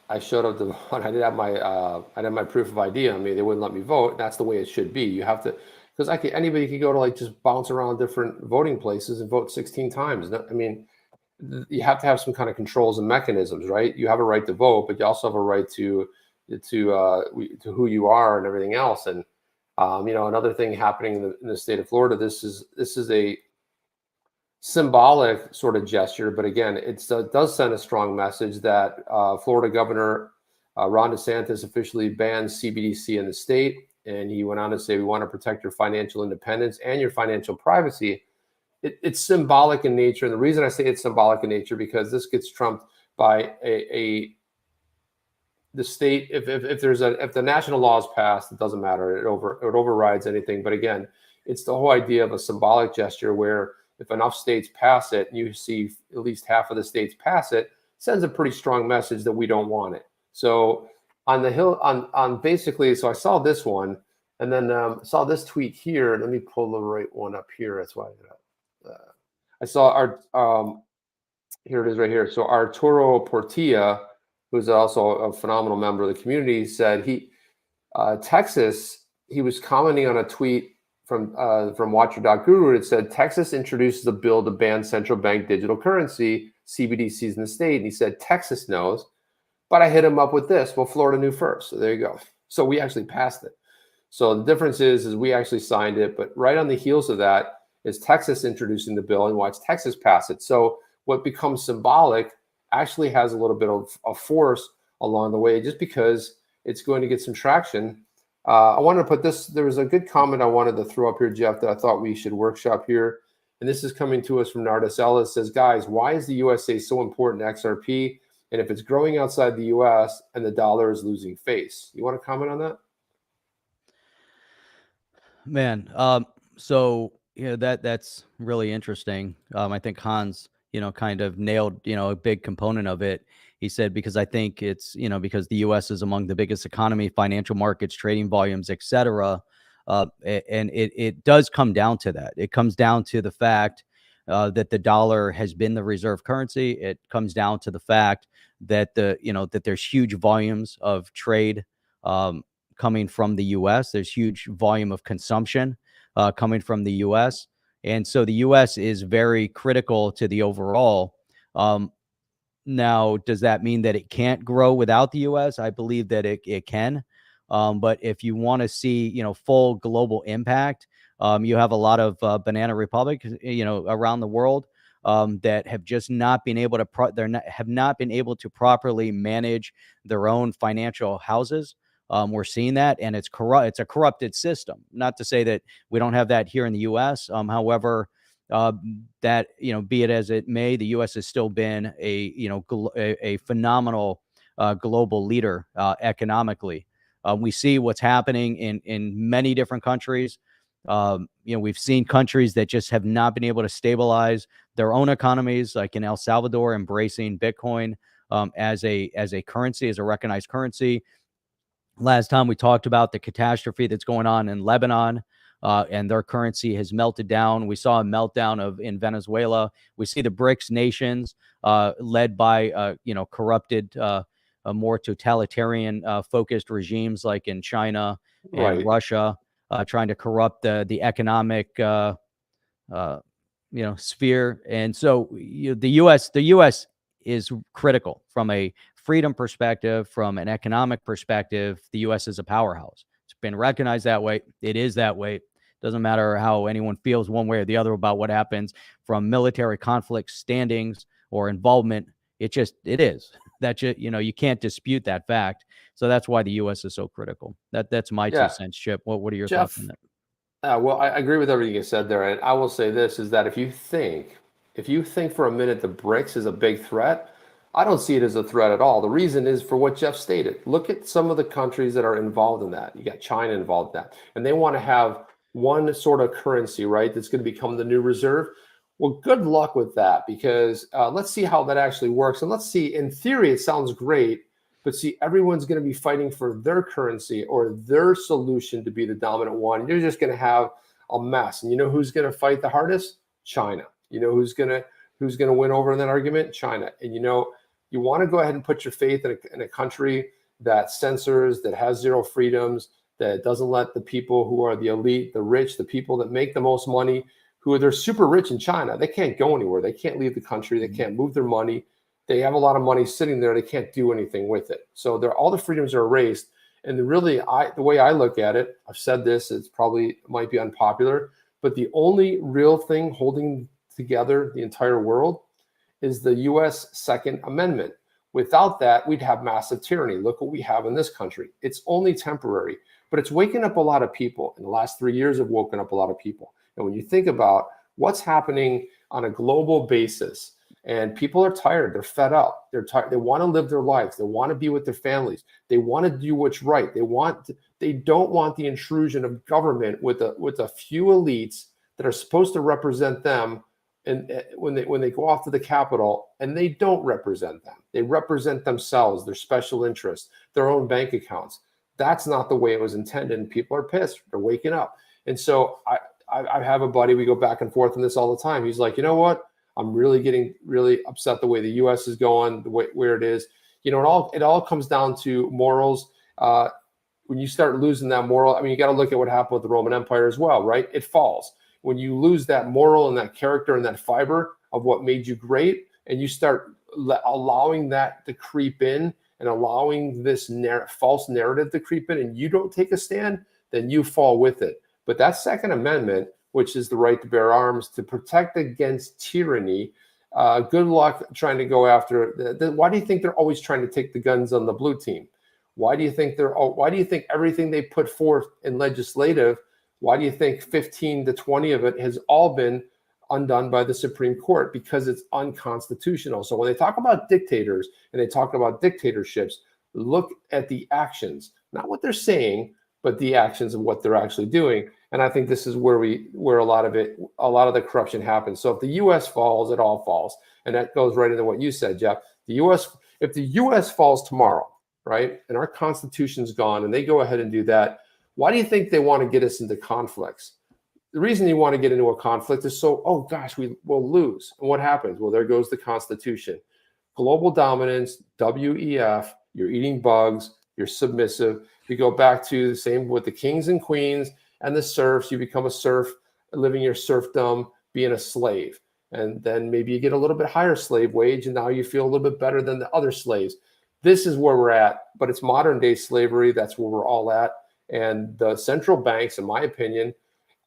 I showed up to, I didn't have my proof of ID on me. They wouldn't let me vote. That's the way it should be. You have to, because anybody can go to like just bounce around different voting places and vote 16 times. I mean, you have to have some kind of controls and mechanisms, right? You have a right to vote, but you also have a right to who you are and everything else. And another thing happening in the state of Florida, this is a symbolic sort of gesture, but again, it does send a strong message that Florida Governor Ron DeSantis officially banned CBDC in the state, and he went on to say, we want to protect your financial independence and your financial privacy. It's symbolic in nature, and the reason I say it's symbolic in nature because this gets trumped by the state. If the national law is passed, it doesn't matter. It overrides anything. But again, it's the whole idea of a symbolic gesture where if enough states pass it, and you see at least half of the states pass it, sends a pretty strong message that we don't want it. So on the hill, on basically, so I saw this one, and then saw this tweet here. Let me pull the right one up here. That's why I saw our here it is right here. So Arturo Portilla, who's also a phenomenal member of the community, said Texas. He was commenting on a tweet from Watcher.guru. It said Texas introduces a bill to ban central bank digital currency CBDCs in the state, and he said Texas knows, but I hit him up with this. Well, Florida knew first, so there you go. So we actually passed it. So the difference is we actually signed it, but right on the heels of that is Texas introducing the bill and watch Texas pass it. So what becomes symbolic actually has a little bit of force along the way, just because it's going to get some traction. I wanted to put this, there was a good comment I wanted to throw up here, Jeff, that I thought we should workshop here. And this is coming to us from Nardis Ellis. Says, guys, why is the USA so important to XRP? And if it's growing outside the US and the dollar is losing face, you want to comment on that? Man, so that's really interesting. I think Hans, kind of nailed, a big component of it. He said, because I think it's, because the U.S. is among the biggest economy, financial markets, trading volumes, et cetera. And it does come down to that. It comes down to the fact that the dollar has been the reserve currency. It comes down to the fact that that there's huge volumes of trade coming from the U.S. There's huge volume of consumption coming from the U.S. And so the U.S. is very critical to the overall. Now, does that mean that it can't grow without the U.S.? I believe that it can. But if you want to see, full global impact, you have a lot of banana republics, around the world that have just not been able to have not been able to properly manage their own financial houses. We're seeing that, and it's corrupt. It's a corrupted system. Not to say that we don't have that here in the U.S. However, that be it as it may, the U.S. has still been a phenomenal global leader economically. We see what's happening in many different countries. We've seen countries that just have not been able to stabilize their own economies, like in El Salvador, embracing Bitcoin as a currency, as a recognized currency. Last time we talked about the catastrophe that's going on in Lebanon, and their currency has melted down. We saw a meltdown in Venezuela. We see the BRICS nations led by corrupted, more totalitarian focused regimes like in China and Russia, trying to corrupt the economic sphere. And so the U.S. is critical from a freedom perspective, from an economic perspective. The U.S. is a powerhouse. It's been recognized that way. It is that way. Doesn't matter how anyone feels one way or the other about what happens from military conflict standings or involvement. It is. that you can't dispute that fact. So that's why the U.S. is so critical. That's my Yeah. 2 cents. Chip, what are your Jeff, thoughts on that? well, I agree with everything you said there, and I will say this is that if you think for a minute the BRICS is a big threat, I don't see it as a threat at all. The reason is for what Jeff stated. Look at some of the countries that are involved in that. You got China involved in that, and they want to have one sort of currency, right? That's going to become the new reserve. Well, good luck with that, because let's see how that actually works, and let's see. In theory, it sounds great. But see, everyone's going to be fighting for their currency or their solution to be the dominant one. You're just going to have a mess. And you know who's going to fight the hardest? China. You know who's going to win over in that argument? China. And you want to go ahead and put your faith in a country that censors, that has zero freedoms, that doesn't let the people who are the elite, the rich, the people that make the most money, they're super rich in China. They can't go anywhere. They can't leave the country. They can't move their money. They have a lot of money sitting there. They can't do anything with it. So all the freedoms are erased. And the way I look at it, I've said this, might be unpopular, but the only real thing holding together the entire world is the U.S. Second Amendment. Without that, we'd have massive tyranny. Look what we have in this country. It's only temporary, but it's waking up a lot of people. In the last 3 years, have woken up a lot of people. And when you think about what's happening on a global basis, and people are tired. They're fed up. They're tired. They want to live their lives. They want to be with their families. They want to do what's right. They don't want the intrusion of government with a few elites that are supposed to represent them. And when they go off to the Capitol, and they don't represent them. They represent themselves, their special interests, their own bank accounts. That's not the way it was intended. And people are pissed. They're waking up. And so I have a buddy. We go back and forth on this all the time. He's like, you know what? I'm really getting upset the way the U.S. is going, the way where it is. It all comes down to morals. When you start losing that moral, I mean, you got to look at what happened with the Roman Empire as well, right? It falls. When you lose that moral and that character and that fiber of what made you great, and you start allowing that to creep in and allowing this false narrative to creep in, and you don't take a stand, then you fall with it. But that Second Amendment, which is the right to bear arms to protect against tyranny. Good luck trying to go after. Why do you think they're always trying to take the guns on the blue team? Why do you think everything they put forth in legislative? Why do you think 15 to 20 of it has all been undone by the Supreme Court? Because it's unconstitutional. So when they talk about dictators and they talk about dictatorships, look at the actions, not what they're saying, but the actions of what they're actually doing. And I think this is where a lot of the corruption happens. So if the U.S. falls, it all falls. And that goes right into what you said, Jeff. If the U.S. falls tomorrow, right, and our Constitution's gone, and they go ahead and do that, why do you think they want to get us into conflicts? The reason you want to get into a conflict is oh gosh, we will lose. And what happens? Well, there goes the Constitution. Global dominance, WEF, you're eating bugs, you're submissive. You go back to the same with the kings and queens and the serfs. You become a serf, living your serfdom, being a slave. And then maybe you get a little bit higher slave wage, and now you feel a little bit better than the other slaves. This is where we're at, but it's modern day slavery. That's where we're all at. And the central banks, in my opinion,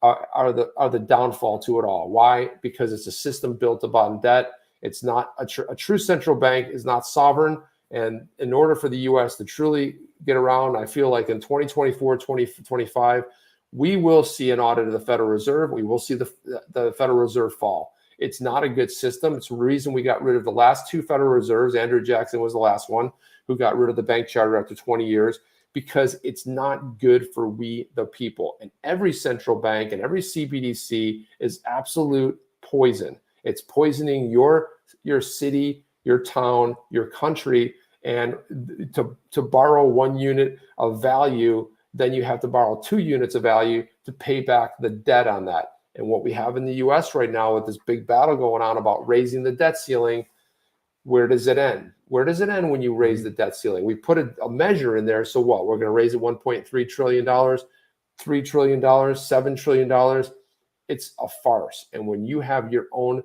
are the downfall to it all. Why? Because it's a system built upon debt. It's not a true central bank is not sovereign. And in order for the U.S. to truly get around, I feel like in 2024, 2025, we will see an audit of the Federal Reserve. We will see the Federal Reserve fall. It's not a good system. It's the reason we got rid of the last two Federal Reserves. Andrew Jackson was the last one who got rid of the bank charter after 20 years, because it's not good for we, the people. And every central bank and every CBDC is absolute poison. It's poisoning your city, your town, your country. And to borrow 1 unit of value, then you have to borrow 2 units of value to pay back the debt on that. And what we have in the US right now with this big battle going on about raising the debt ceiling, where does it end? Where does it end when you raise the debt ceiling? We put a measure in there. So what? We're going to raise it $1.3 trillion, $3 trillion, $7 trillion. It's a farce. And when you have your own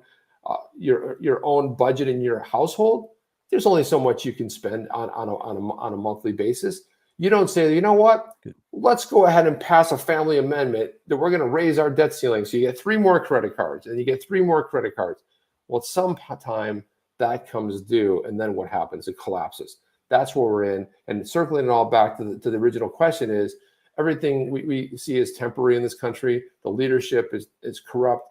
budget in your household, there's only so much you can spend on a monthly basis. You don't say, you know what? Let's go ahead and pass a family amendment that we're going to raise our debt ceiling. So you get 3 more credit cards, and you get 3 more credit cards. Well, at some time, that comes due, and then what happens? It collapses. That's where we're in. And circling it all back to the original question is, everything we see is temporary in this country. The leadership is corrupt.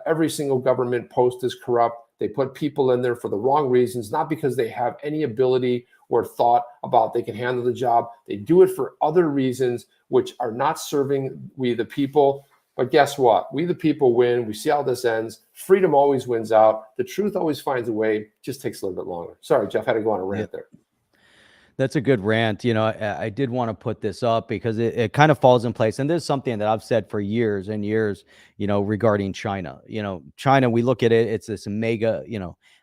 Every single government post is corrupt. They put people in there for the wrong reasons, not because they have any ability or thought about they can handle the job. They do it for other reasons, which are not serving we the people. But guess what? We the people win. We see how this ends. Freedom always wins out. The truth always finds a way. Just takes a little bit longer. Sorry, Jeff, had to go on a rant there. That's a good rant. I did want to put this up because it kind of falls in place. And this is something that I've said for years and years, regarding China. China, we look at it, it's this mega,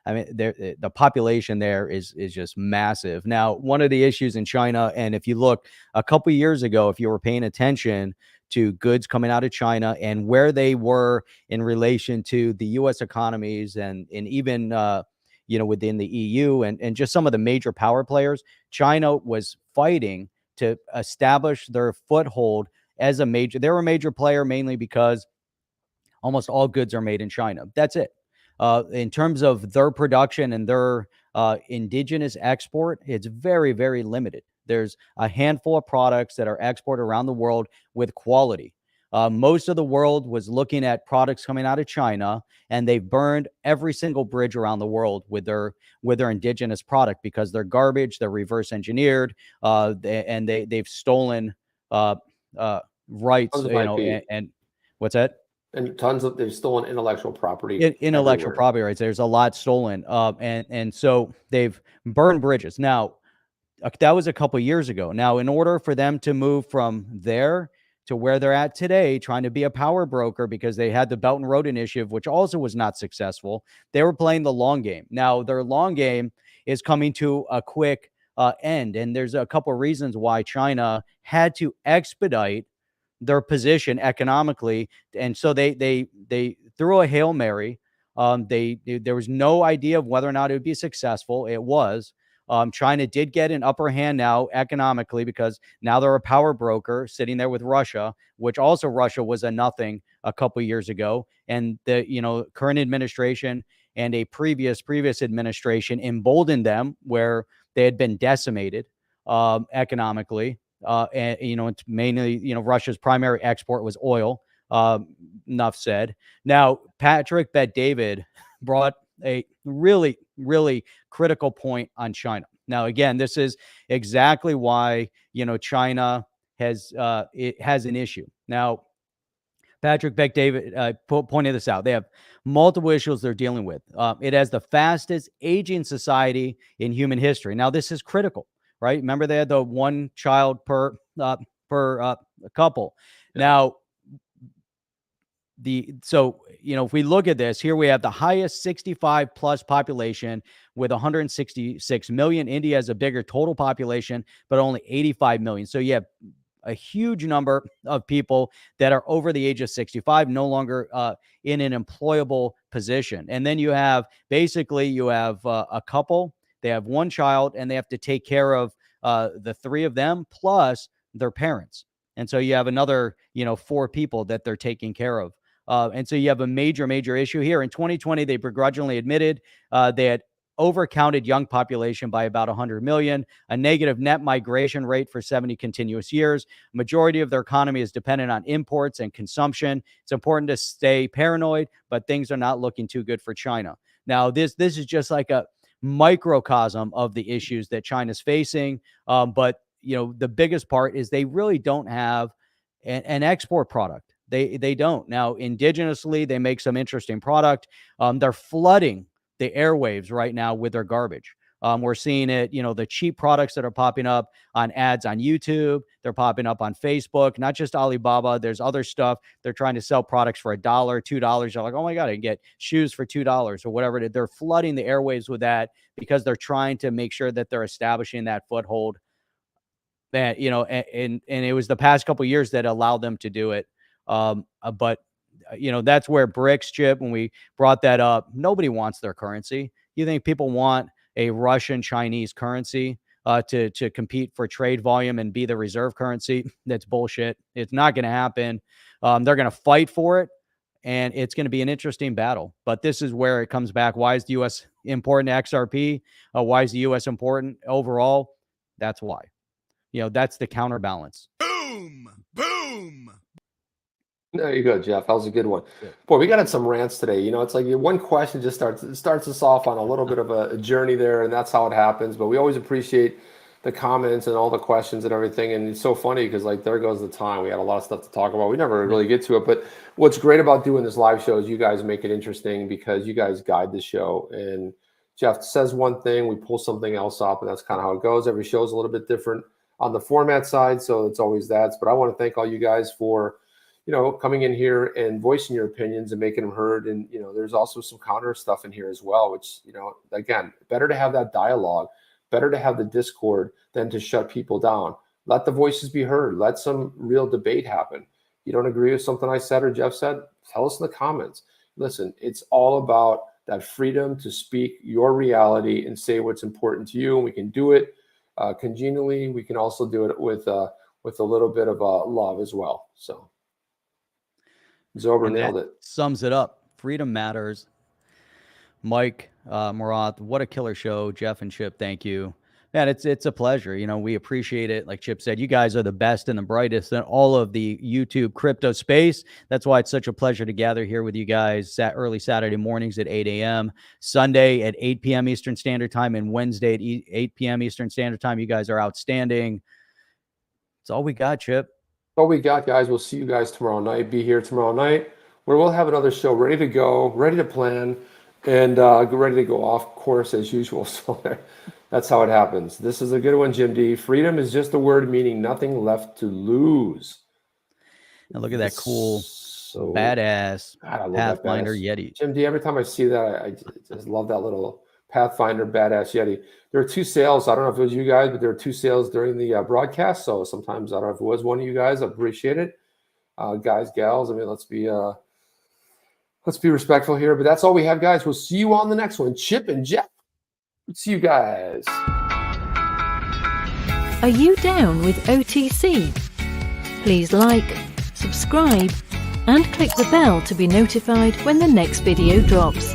the population there is just massive. Now, one of the issues in China, and if you look a couple of years ago, if you were paying attention to goods coming out of China and where they were in relation to the U.S. economies and even, within the EU and just some of the major power players, China was fighting to establish their foothold as they're a major player mainly because almost all goods are made in China. That's it. In terms of their production and their indigenous export, it's very, very limited. There's a handful of products that are exported around the world with quality. Most of the world was looking at products coming out of China, and they've burned every single bridge around the world with their indigenous product because they're garbage, they're reverse engineered, and they've stolen rights. And what's that? And they've stolen intellectual property. Intellectual property rights. There's a lot stolen, and so they've burned bridges. Now, that was a couple years ago. Now, in order for them to move from there to where they're at today, trying to be a power broker because they had the Belt and Road Initiative, which also was not successful. They were playing the long game. Now, their long game is coming to a quick end. And there's a couple of reasons why China had to expedite their position economically. And so they threw a Hail Mary. There was no idea of whether or not it would be successful. It was. China did get an upper hand now economically because now they're a power broker sitting there with Russia, which also Russia was a nothing a couple years ago. And the current administration and a previous administration emboldened them where they had been decimated economically. And it's mainly Russia's primary export was oil. Enough said. Now Patrick Bet-David brought a really, really critical point on China. Now, again, this is exactly why, China has an issue. Now, Patrick Bet-David pointed this out. They have multiple issues they're dealing with. It has the fastest aging society in human history. Now, this is critical, right? Remember, they had the one child per couple. Yeah. Now, if we look at this, here we have the highest 65 plus population with 166 million. India has a bigger total population, but only 85 million. So you have a huge number of people that are over the age of 65, no longer in an employable position. And then you have a couple, they have one child, and they have to take care of the three of them plus their parents. And so you have another, 4 people that they're taking care of. And so you have a major, major issue here. In 2020, they begrudgingly admitted they had overcounted young population by about 100 million, a negative net migration rate for 70 continuous years. Majority of their economy is dependent on imports and consumption. It's important to stay paranoid, but things are not looking too good for China. Now, this is just like a microcosm of the issues that China's facing. But the biggest part is they really don't have an export product. They don't. Now, indigenously, they make some interesting product. They're flooding the airwaves right now with their garbage. We're seeing it, the cheap products that are popping up on ads on YouTube. They're popping up on Facebook, not just Alibaba. There's other stuff. They're trying to sell products for $1, $2. You're like, oh my God, I can get shoes for $2 or whatever. They're flooding the airwaves with that because they're trying to make sure that they're establishing that foothold. That, and it was the past couple of years that allowed them to do it. But that's where BRICS, Chip, when we brought that up, nobody wants their currency. You think people want a Russian Chinese currency to compete for trade volume and be the reserve currency? That's bullshit. It's not going to happen. They're going to fight for it. and it's going to be an interesting battle. But this is where it comes back. Why is the U.S. important to XRP? Why is the U.S. important overall? That's why. That's the counterbalance. Boom! Boom! There you go, Jeff. That was a good one. Yeah. Boy, we got some rants today. It's like one question just starts us off on a little bit of a journey there, and that's how it happens. But we always appreciate the comments and all the questions and everything. And it's so funny because there goes the time. We had a lot of stuff to talk about. We never really get to it. But what's great about doing this live show is you guys make it interesting because you guys guide the show. And Jeff says one thing, we pull something else up, and that's kind of how it goes. Every show is a little bit different on the format side, so it's always that. But I want to thank all you guys for coming in here and voicing your opinions and making them heard. And, there's also some counter stuff in here as well, which, again, better to have that dialogue, better to have the discord than to shut people down. Let the voices be heard. Let some real debate happen. You don't agree with something I said or Jeff said? Tell us in the comments. Listen, it's all about that freedom to speak your reality and say what's important to you. And we can do it congenially. We can also do it with a little bit of love as well. So. Zober nailed it. Sums it up. Freedom matters. Mike, Marath, what a killer show. Jeff and Chip, thank you. Man, it's a pleasure. We appreciate it. Like Chip said, you guys are the best and the brightest in all of the YouTube crypto space. That's why it's such a pleasure to gather here with you guys early Saturday mornings at 8 a.m., Sunday at 8 p.m. Eastern Standard Time, and Wednesday at 8 p.m. Eastern Standard Time. You guys are outstanding. That's all we got, Chip. All we got, guys. We'll see you guys tomorrow night. Be here tomorrow night where we'll have another show ready to go, ready to plan, and ready to go off course as usual. So that's how it happens. This is a good one, Jim D. Freedom is just a word meaning nothing left to lose. Now look at that cool, badass Pathfinder Yeti. Jim D, every time I see that, I just love that little Pathfinder badass Yeti. There are 2 sales. I don't know if it was you guys, but there were 2 sales during the broadcast. So sometimes I don't know if it was one of you guys. I appreciate it, guys, gals. I mean, let's be respectful here. But that's all we have, guys. We'll see you on the next one. Chip and Jeff. See you guys. Are you down with OTC? Please like, subscribe, and click the bell to be notified when the next video drops.